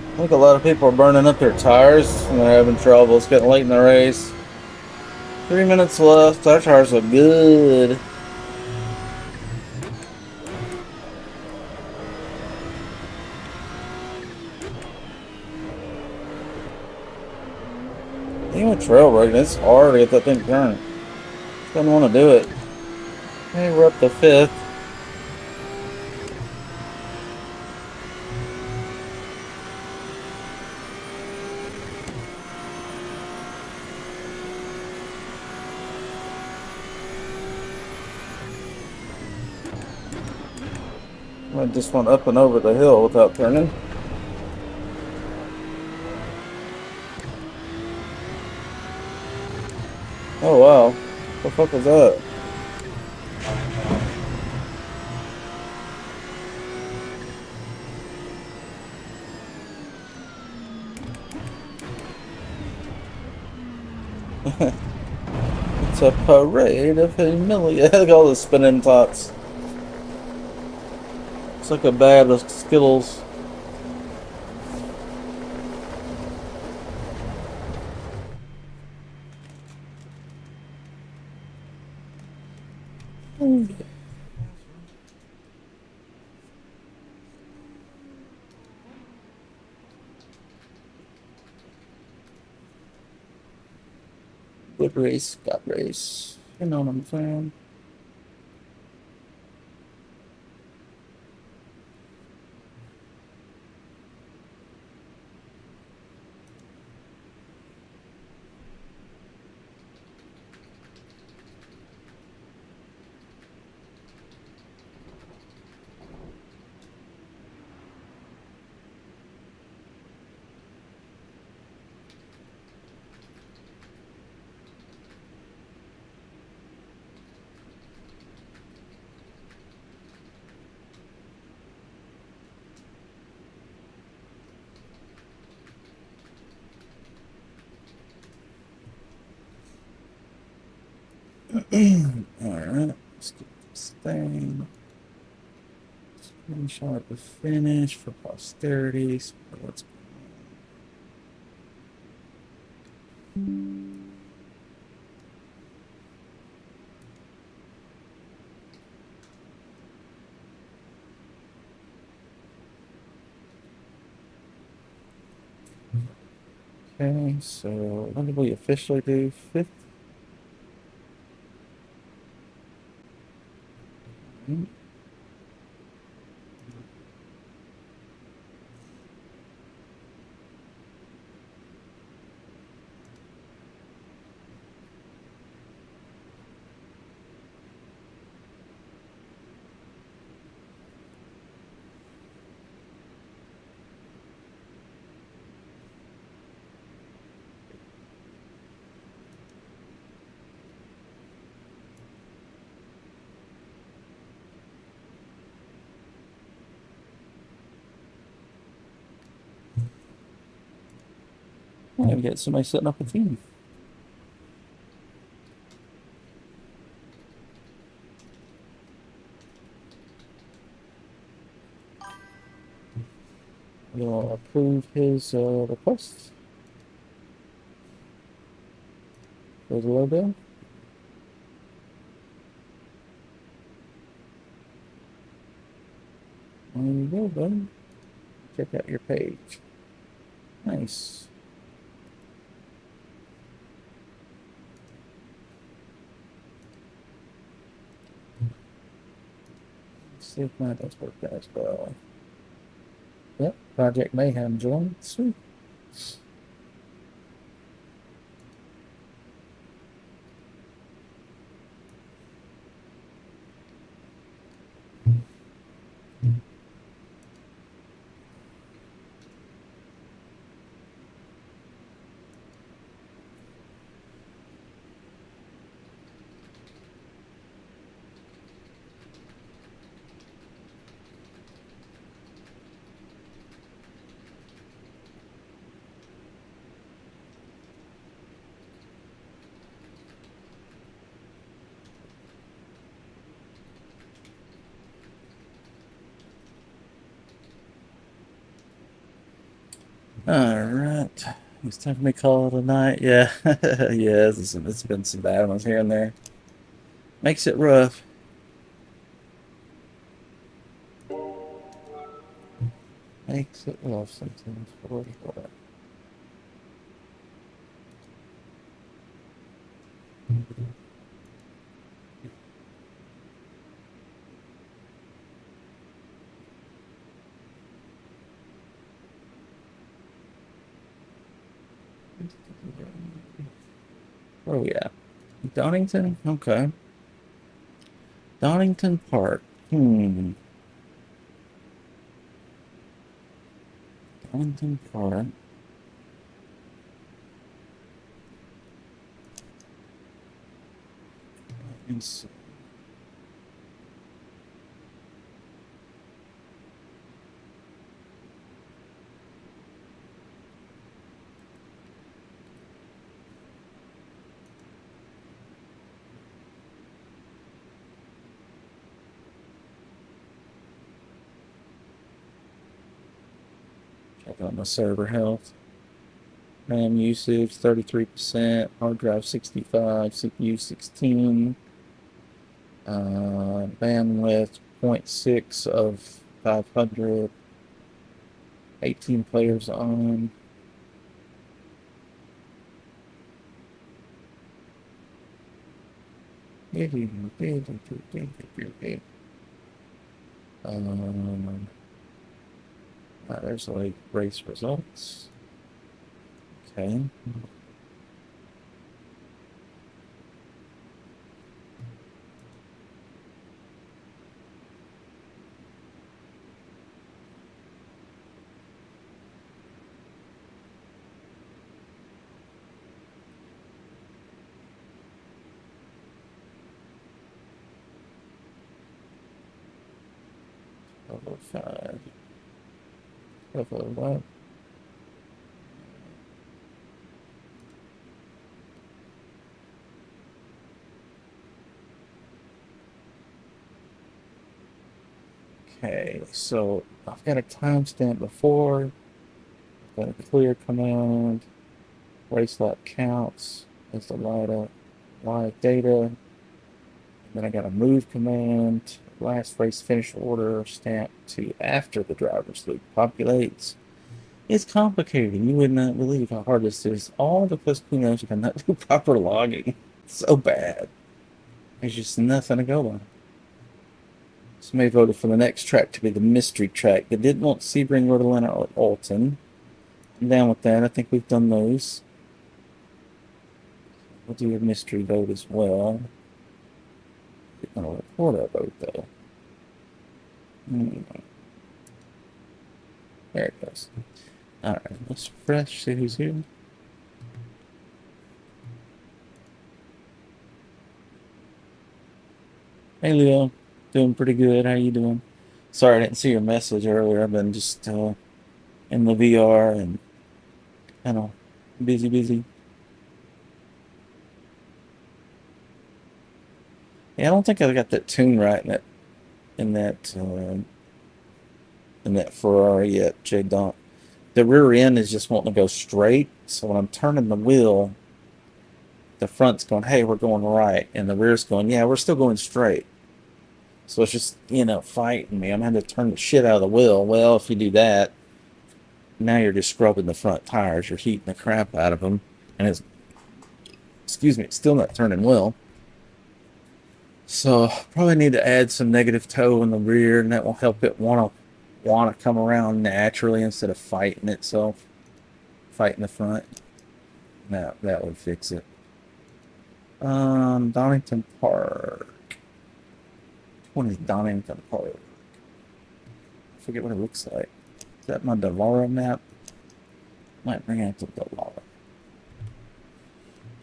I think a lot of people are burning up their tires and they're having trouble. It's getting late in the race. 3 minutes left. Our tires look good. Even with trail braking, it's hard to get that thing to turn. Doesn't want to do it. Hey, we're up to 5th. I just went up and over the hill without turning. Oh wow, what the fuck was that? It's a parade of humiliation. Look at all the spinning tots. It's like a bag of Skittles. Good race, got race. You know what I'm saying? Alright, let's get this thing. Screenshot the finish for posterity. So what's okay, so when did we officially do 5th? We got somebody setting up a team. We'll approve his request for the logo. There you go, buddy. Check out your page. Nice. Let's see if mine does work as well. Yep, Project Mayhem joined. Sweet. Alright. It's time for me to call it a night. Yeah. Yeah, it's been some bad ones here and there. Makes it rough. Makes it rough sometimes. For what? Where are we at? Donington? Okay. Donington Park. Donington Park. Let's see. Check on my server health. RAM usage 33%, hard drive 65, CPU 16, bandwidth 0.6 of 500, 18 players on. There's like race results. Okay. Level 5. Level what? Okay, so I've got a timestamp before, I've got a clear command, race lap counts, there's a lot of live data, and then I got a move command, last race finish order stamped to after the driver's loop populates. It's complicated. You would not believe how hard this is, all because Kunos cannot do proper logging. It's so bad. There's just nothing to go by. Somebody voted for the next track to be the mystery track. They didn't want Sebring, Rhode Island, or Alton. I'm down with that. I think we've done those. We'll do a mystery vote as well. I'm going to report our vote, though. There it goes. Alright, let's refresh, see who's here. Hey, Leo. Doing pretty good. How you doing? Sorry I didn't see your message earlier. I've been just in the VR and kind of busy. Yeah, I don't think I got that tune right in that Ferrari yet, J Donk. The rear end is just wanting to go straight, so when I'm turning the wheel, the front's going, hey, we're going right, and the rear's going, yeah, we're still going straight. So it's just, fighting me. I'm having to turn the shit out of the wheel. Well, if you do that, now you're just scrubbing the front tires. You're heating the crap out of them, and it's still not turning well. So probably need to add some negative toe in the rear, and that will help it want to come around naturally instead of fighting itself, fighting the front. That would fix it. Donington Park. What is Donington Park? I forget what it looks like. Is that my Delara map? Might bring out to Delara.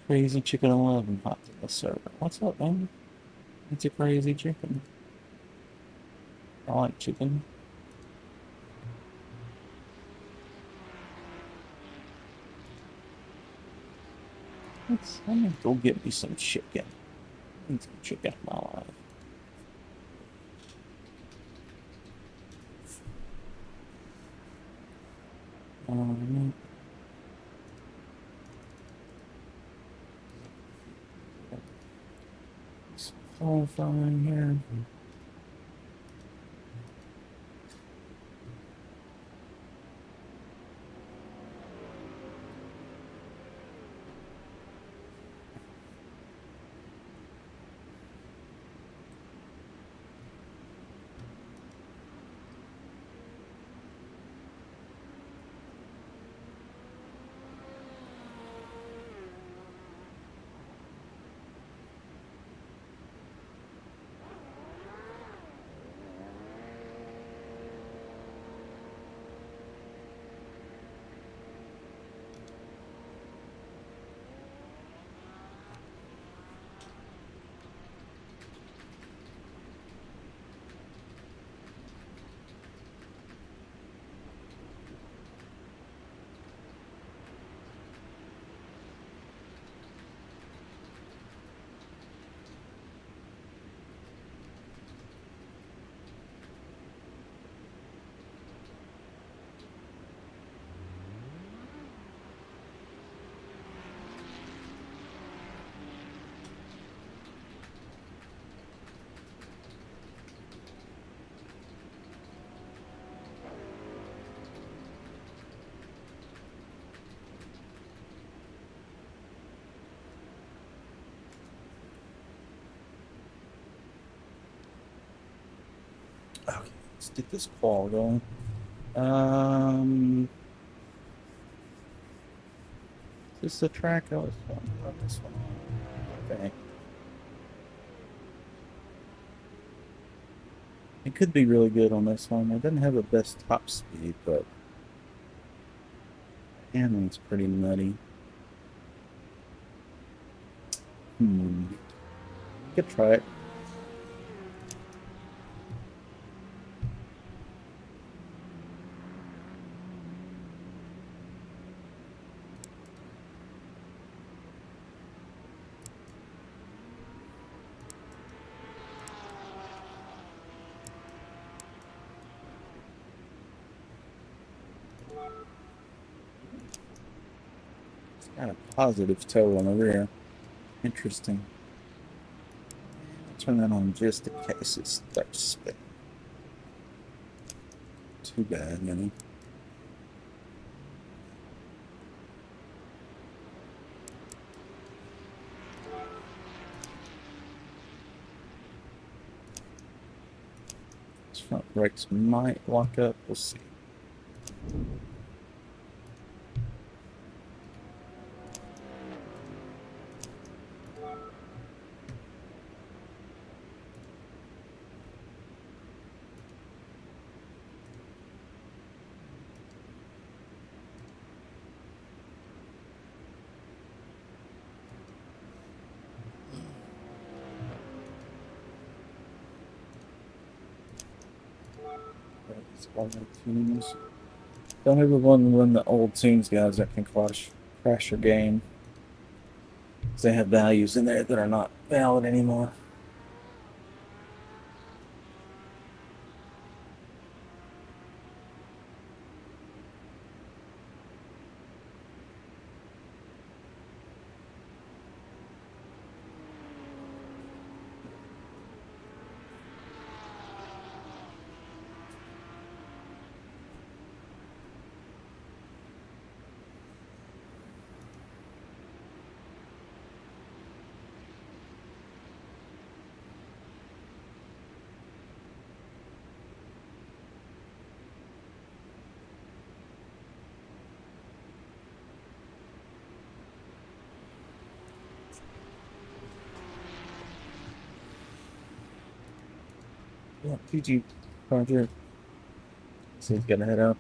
Crazy Chicken 11 popped in the server. What's up, man? It's a crazy chicken. I like chicken. Let me go get me some chicken. I need some chicken in my life. Qualifying here. Let's get this qual going. Is this the track I was talking about? This one. Okay. It could be really good on this one. It doesn't have the best top speed, but handling's pretty nutty. Could try it. It's got a positive toe on the rear. Interesting. Turn that on just in case it starts spinning. Too bad, you know. These front brakes might lock up. We'll see. Tunes. Don't ever want to run the old tunes, guys. That can crash your game. They have values in there that are not valid anymore. Yeah, PG Roger. So he's gonna head out.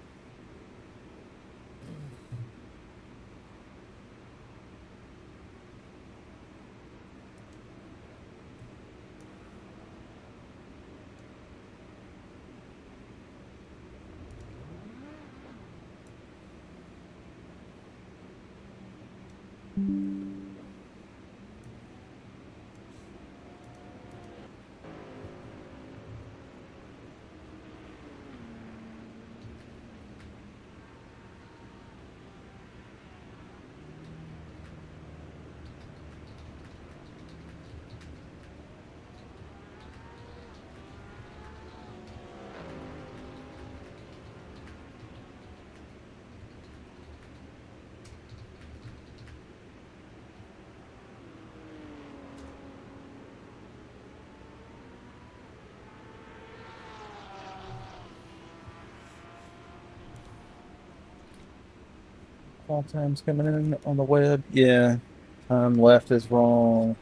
All times coming in on the web. Yeah. Time left is wrong.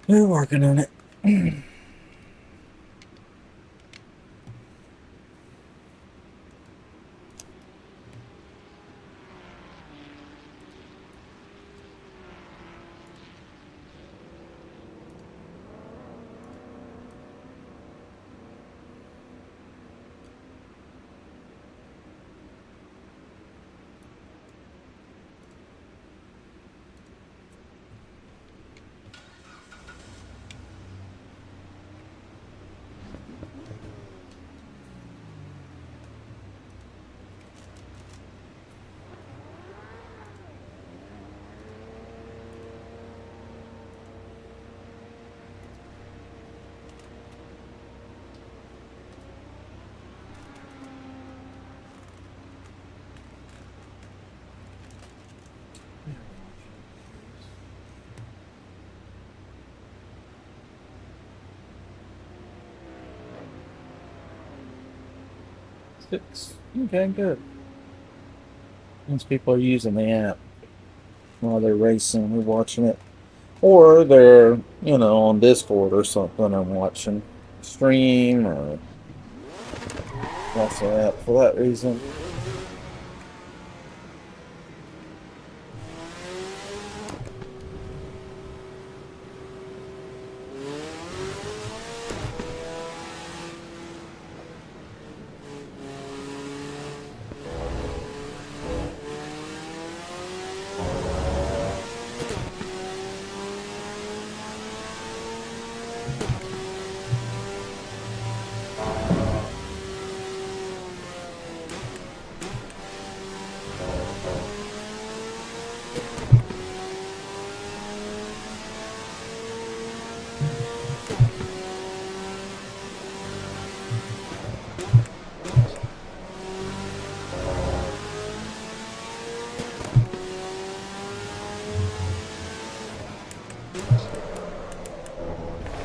We're working on it. 6. Okay, good. Means people are using the app while they're racing or watching it. Or they're, on Discord or something and watching stream or watch the app for that reason.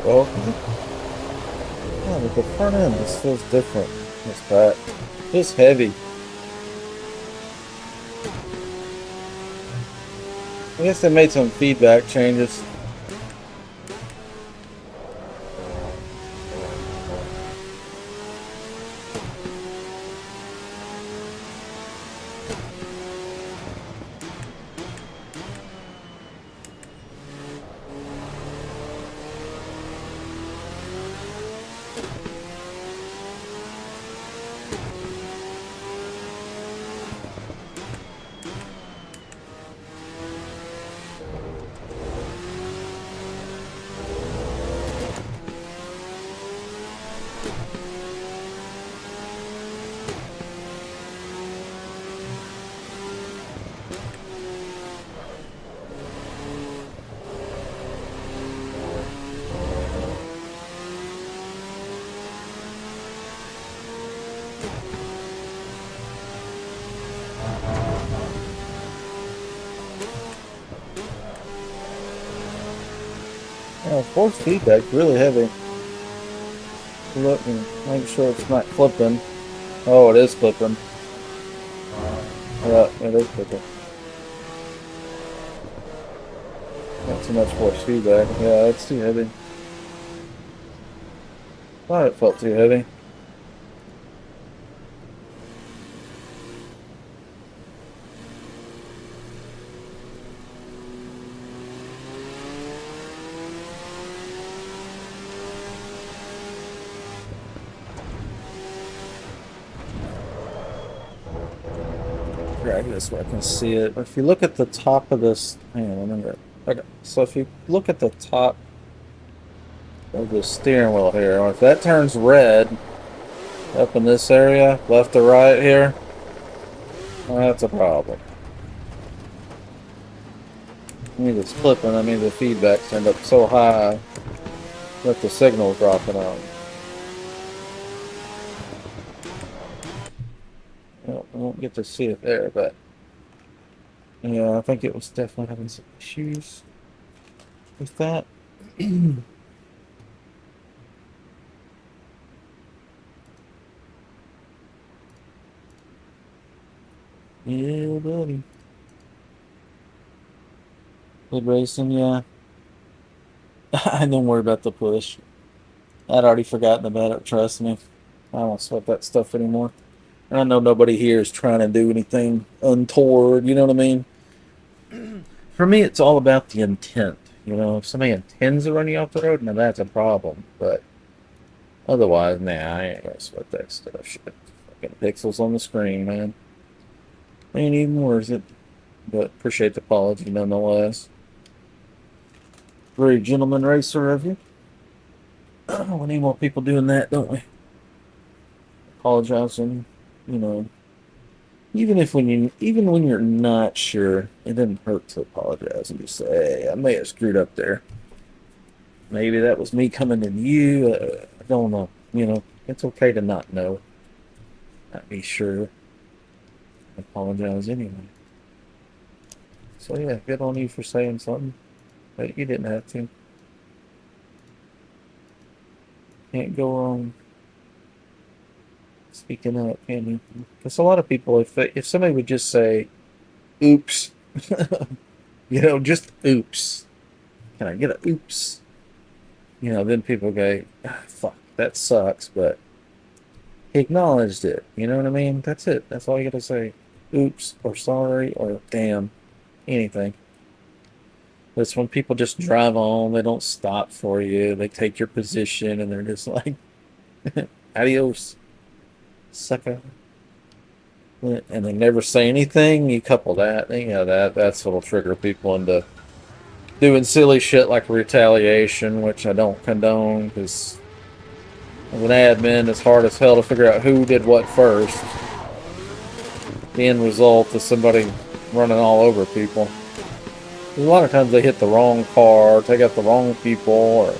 Well, yeah, with the front end, this feels different. This back. It's heavy. I guess they made some feedback changes. Yeah, force feedback really heavy. Look and make sure it's not clipping. Oh, it is clipping. Yeah, it is clipping. Not too much force feedback. Yeah, it's too heavy. Thought it felt too heavy. Drag this where I can see it. If you look at the top of this, hang on a minute. Okay, so if you look at the top of the steering wheel here, if that turns red up in this area, left to right here, that's a problem. I mean, it's clipping. I mean, the feedback turned up so high that the signal's dropping out. Well, I won't get to see it there, but yeah, I think it was definitely having some issues with that. Yeah, buddy. Good racing, yeah. I don't worry about the push. I'd already forgotten about it, trust me. I don't sweat that stuff anymore. I know nobody here is trying to do anything untoward, you know what I mean? For me, it's all about the intent. If somebody intends to run you off the road, now that's a problem. But otherwise, nah, I ain't gonna sweat that stuff. Shit. Fucking pixels on the screen, man. Ain't even worth it. But appreciate the apology nonetheless. Very gentleman racer of you. We need more people doing that, don't we? Apologizing, you know. Even when you're not sure, it doesn't hurt to apologize and just say, "Hey, I may have screwed up there. Maybe that was me coming to you. I don't know. It's okay to not know. Not be sure. Apologize anyway." So yeah, good on you for saying something, but you didn't have to. Can't go wrong. Speaking of, can you? Because a lot of people, if somebody would just say, "Oops," just "Oops," can I get a "Oops"? Then people go, ah, "Fuck, that sucks," but he acknowledged it. You know what I mean? That's it. That's all you got to say. "Oops" or "Sorry" or "Damn," anything. That's when people just drive on. They don't stop for you. They take your position, and they're just like, "Adios, sucker." And they never say anything. You couple that, that's what'll trigger people into doing silly shit like retaliation, which I don't condone because as an admin, it's hard as hell to figure out who did what first. The end result is somebody running all over people. A lot of times they hit the wrong car, take out the wrong people,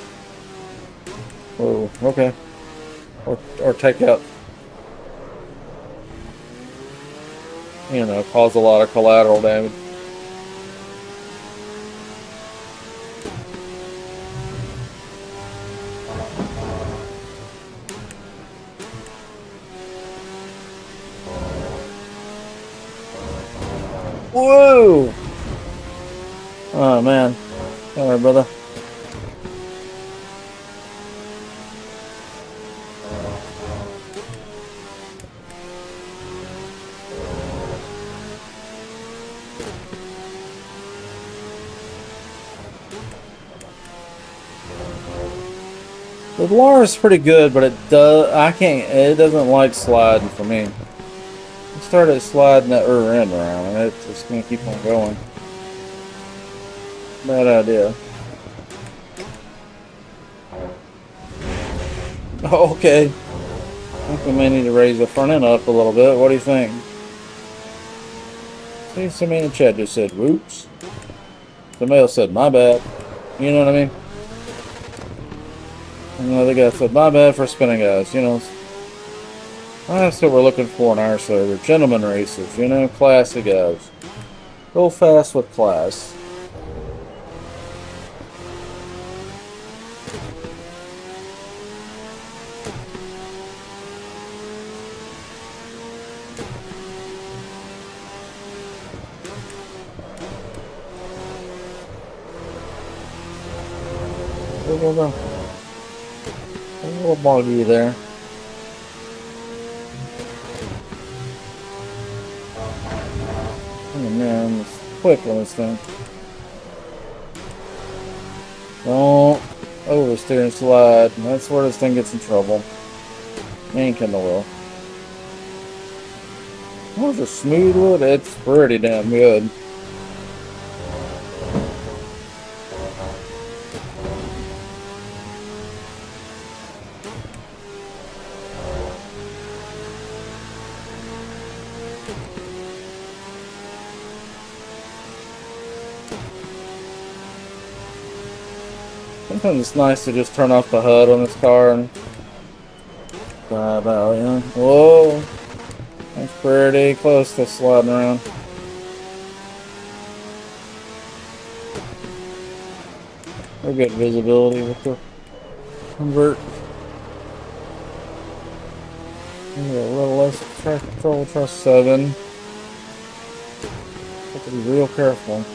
or take out, cause a lot of collateral damage. Whoa! Oh man, sorry, brother. The Lara's pretty good, but it doesn't like sliding for me. I started sliding that rear end around, and it's just gonna keep on going. Bad idea. Okay. I think we may need to raise the front end up a little bit. What do you think? See, somebody in the chat just said, "Whoops." Somebody else said, "My bad." You know what I mean? Another guy said, "My bad for spinning, guys." That's what we're looking for in our server. Gentleman races, classy guys. Go fast with class. Go. A little boggy there. Oh man, it's quick on this thing. Don't oversteer and slide. That's where this thing gets in trouble. Ain't gonna will. That was a smooth wood. It's pretty damn good. Sometimes it's nice to just turn off the HUD on this car and drive out, Whoa! That's pretty close to sliding around. We're good visibility with the convert. A little less traction control, trust 7. Have to be real careful.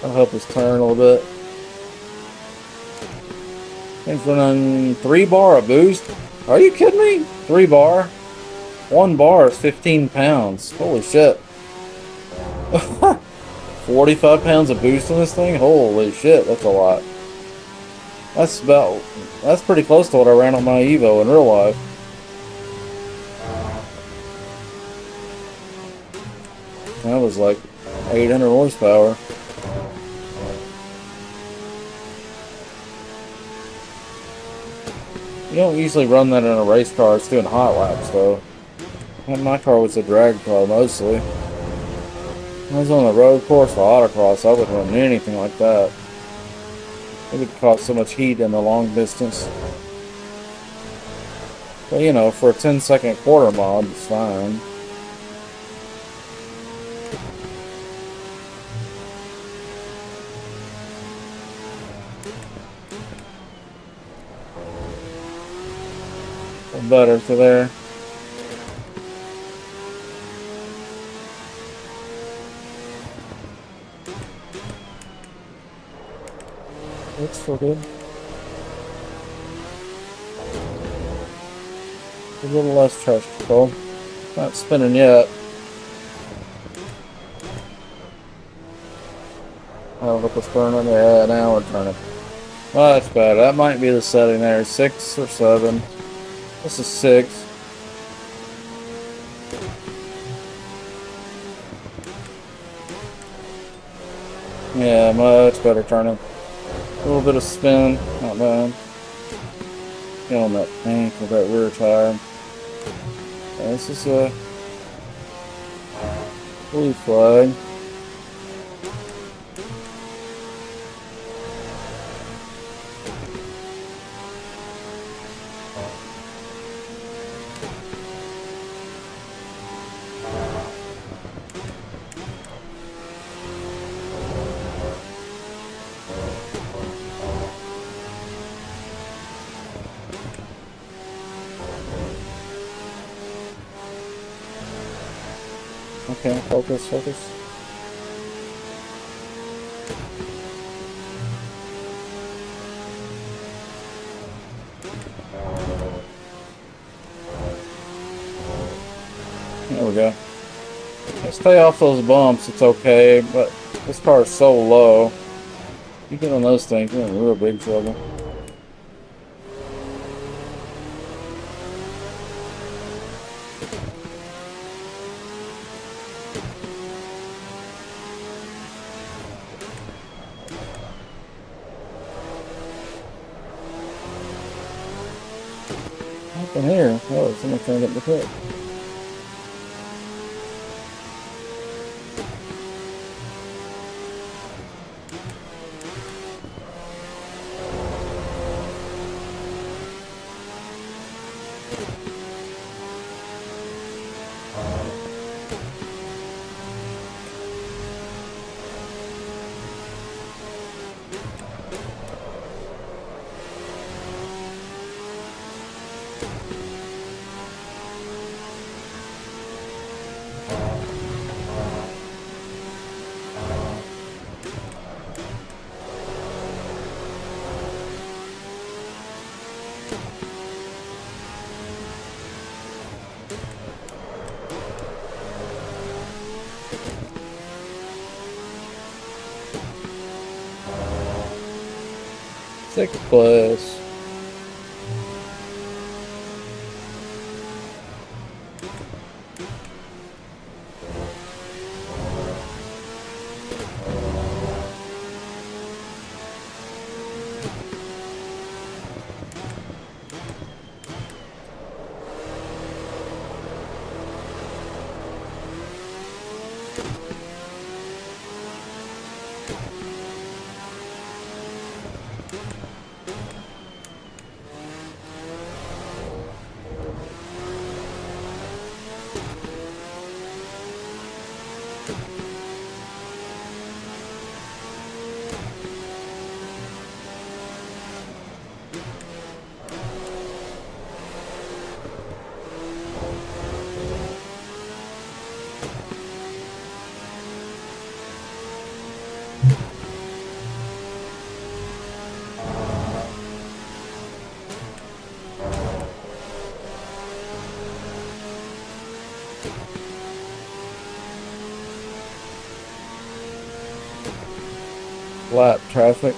That'll help us turn a little bit. Thing's running 3 bar a boost. Are you kidding me? 3 bar? 1 bar is 15 pounds. Holy shit. 45 pounds of boost in this thing? Holy shit, that's a lot. That's pretty close to what I ran on my Evo in real life. That was like 800 horsepower. You don't usually run that in a race car. It's doing hot laps though. My car was a drag car mostly. I was on the road course for autocross. I wouldn't run anything like that. It would cause so much heat in the long distance. But for a 10-second quarter mod, it's fine. Better to there. Looks so good. A little less trash control. Not spinning yet. Oh, look what's burning. Yeah, now we're turning. Well, that's better. That might be the setting there. 6 or 7. This is 6. Yeah, much better turning. A little bit of spin, not bad. Feeling that pink with that rear tire. Yeah, this is a blue flag. Okay, focus, focus. There we go. Stay off those bumps, it's okay, but this car is so low. You get on those things, you're in real big trouble. Nothing here. Oh, someone's trying to get the pit. Sixth place. Lap traffic.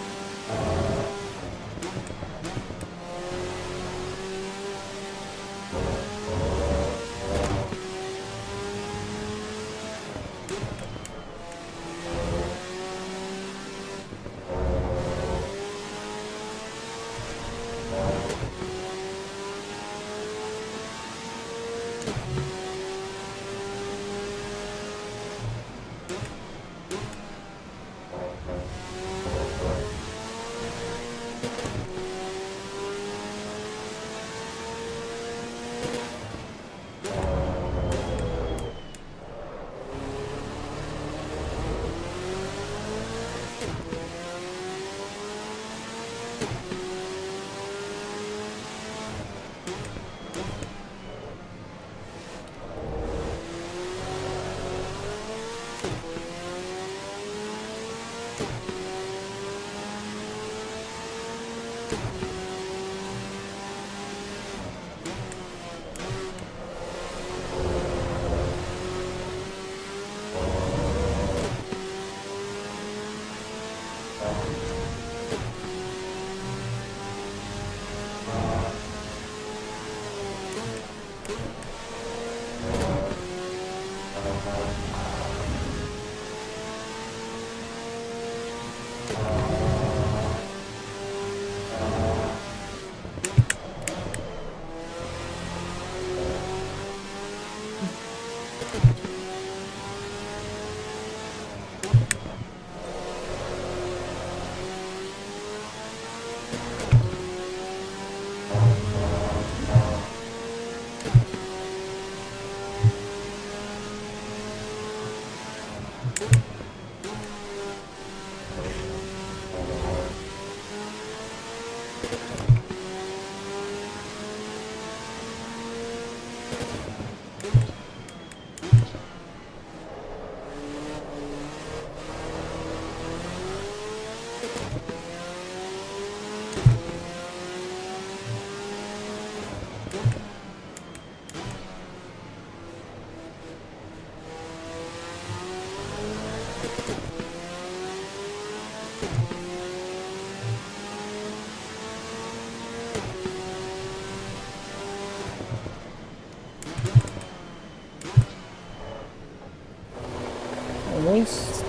At least.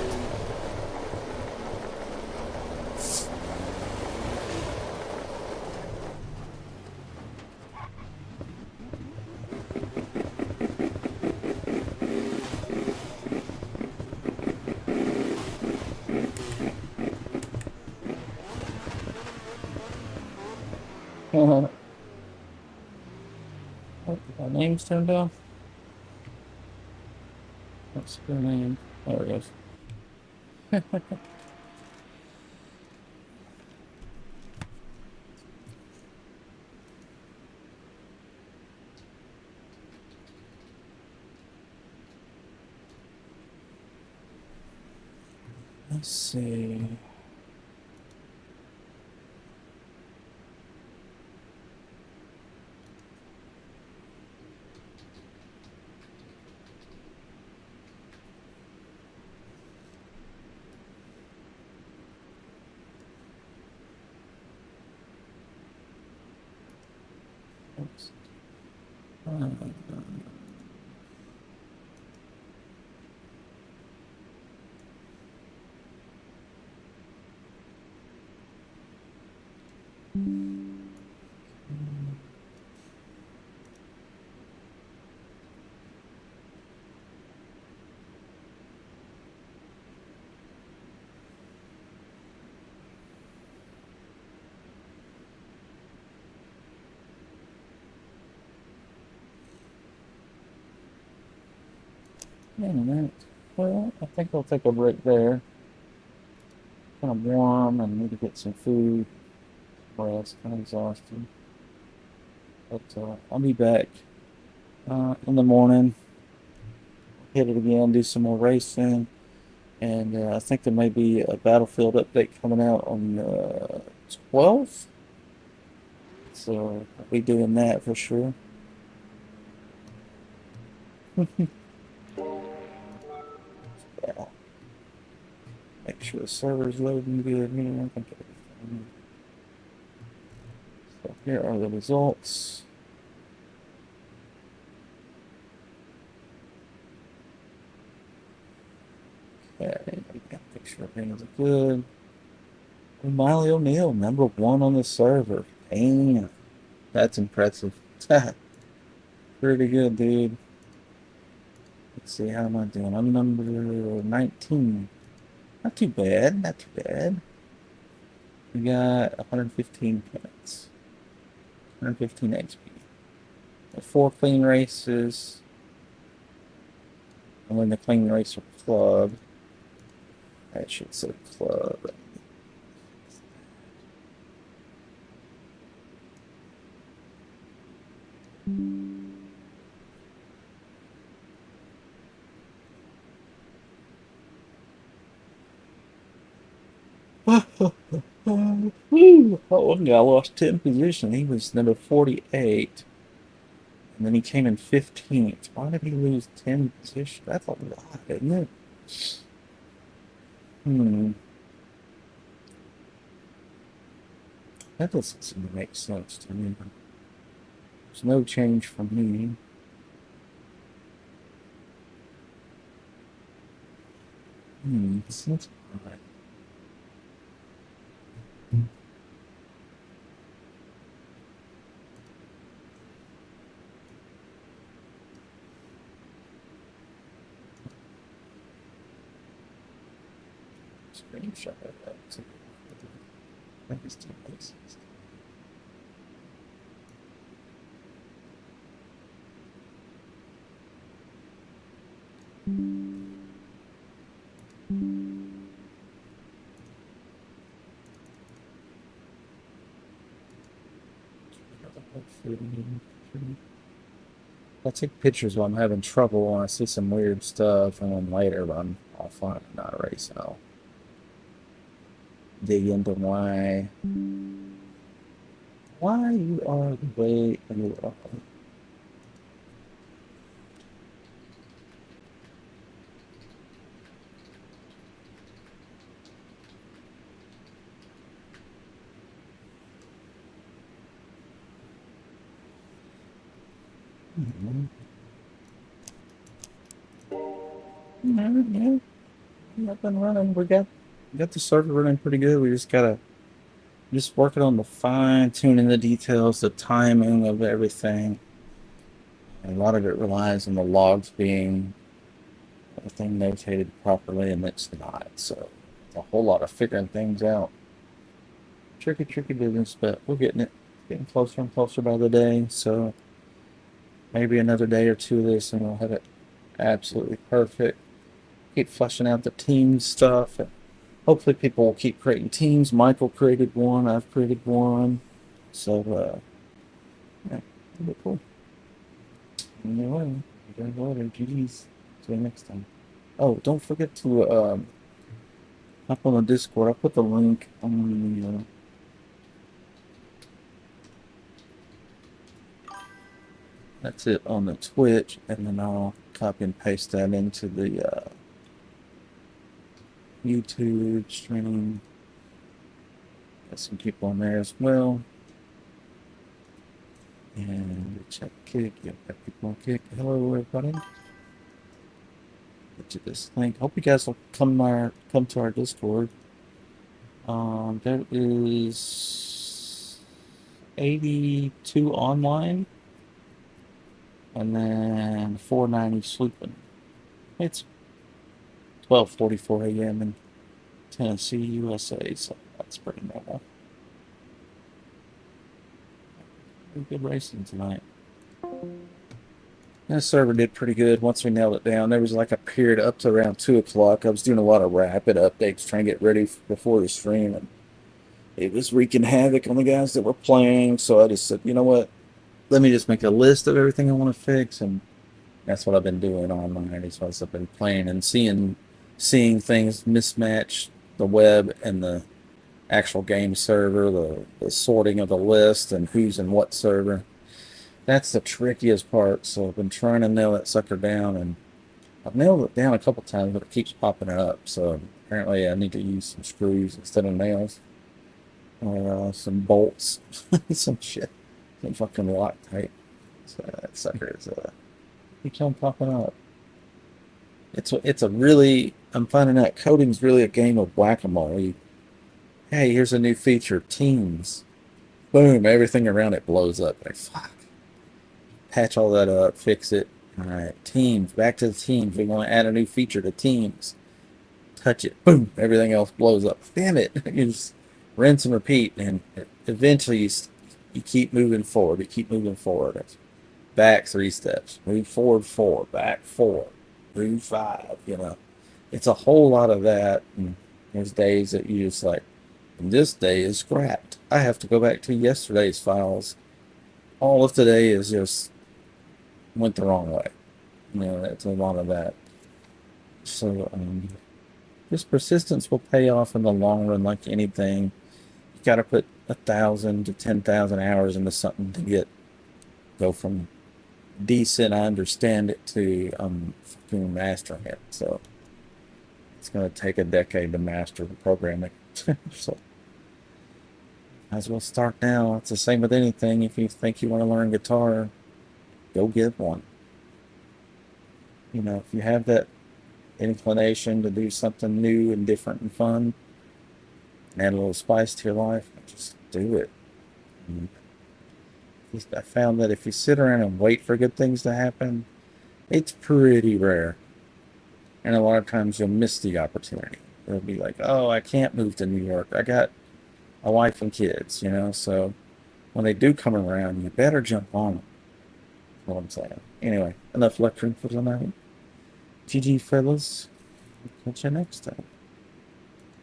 Oh, my name's turned off. What's the name? There it goes. Let's see. Oops. Wait a minute. Well, I think I'll take a break there. Kind of warm and need to get some food. Rest. Kind of exhausted. But I'll be back in the morning. Hit it again. Do some more racing. And I think there may be a Battlefield update coming out on the 12th. So I'll be doing that for sure. Yeah. Make sure the server's loading good here. I think everything. So here are the results. Okay, make sure everything is good. Miley O'Neill, #1 on the server. Damn, that's impressive. Pretty good, dude. Let's see, how am I doing? I'm number 19. Not too bad, not too bad. We got 115 points. 115 HP. 4 clean races. I'm in the clean racer club. I should say club. Woo. Oh, one guy lost 10 position. He was number 48. And then he came in 15th. Why did he lose 10 positions? That's a lot, isn't it? Hmm. That doesn't seem to make sense to me. There's no change from me. That's odd. Screenshot of that. That is 10 places. I take pictures while I'm having trouble when I see some weird stuff, and then later I'll find it not erase and I'll dig into why you are the way you are. Mhm. Yeah, up and running. We got the server running pretty good. We just working on the fine tuning the details, the timing of everything. And a lot of it relies on the logs being everything notated properly, and it's not. So it's a whole lot of figuring things out. Tricky business, but we're getting it. Getting closer and closer by the day. So maybe another day or two of this, and we'll have it absolutely perfect. Keep fleshing out the team stuff. And hopefully, people will keep creating teams. Michael created one. I've created one. So, yeah, it'll be cool. Anyway, you guys later. GG's. See you next time. Oh, don't forget to hop on the Discord. I'll put the link on the. That's it on the Twitch, and then I'll copy and paste that into the YouTube stream. Got some people on there as well. And check Kick. Yep, got people on Kick. Hello, everybody. Get you this link. Hope you guys will come to our Discord. There is 82 online, and then 490 sleeping. It's 12:44 a.m. in Tennessee, USA, so that's pretty normal. Good racing tonight. That server did pretty good once we nailed it down. There was like a period up to around 2 o'clock. I was doing a lot of rapid updates trying to get ready before the stream, and it was wreaking havoc on the guys that were playing. So I just said, you know what? Let me just make a list of everything I want to fix, and that's what I've been doing online. That's what I've been playing and seeing things mismatch the web and the actual game server, the sorting of the list and who's in what server. That's the trickiest part. So I've been trying to nail that sucker down, and I've nailed it down a couple times, but it keeps popping up. So apparently I need to use some screws instead of nails, or some bolts, some shit, some fucking Loctite. So that sucker is keeps on popping up. It's a really, I'm finding out coding's really a game of whack-a-mole. Hey, here's a new feature, teams. Boom, everything around it blows up. Like, fuck. Patch all that up, fix it. All right, teams, back to the teams. We want to add a new feature to teams. Touch it, boom, everything else blows up. Damn it. You just rinse and repeat, and eventually you keep moving forward. You keep moving forward. It's back 3 steps, move forward 4, back 4, move 5. It's a whole lot of that. And there's days that you just like, this day is scrapped. I have to go back to yesterday's files. All of today is just went the wrong way. That's a lot of that. So Just persistence will pay off in the long run, like anything. You got to put 1,000 to 10,000 hours into something to go from decent, I understand it, to fucking mastering it. So it's going to take a decade to master the programming. So might as well start now. It's the same with anything. If you think you want to learn guitar, go get one. You know, if you have that inclination to do something new and different and fun, and add a little spice to your life, just do it. And I found that if you sit around and wait for good things to happen, it's pretty rare. And a lot of times you'll miss the opportunity. It'll be like, oh, I can't move to New York. I got a wife and kids, you know? So when they do come around, you better jump on them. That's what I'm saying. Anyway, enough lecturing for tonight. GG, fellas. Catch you next time.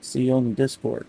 See you on the Discord.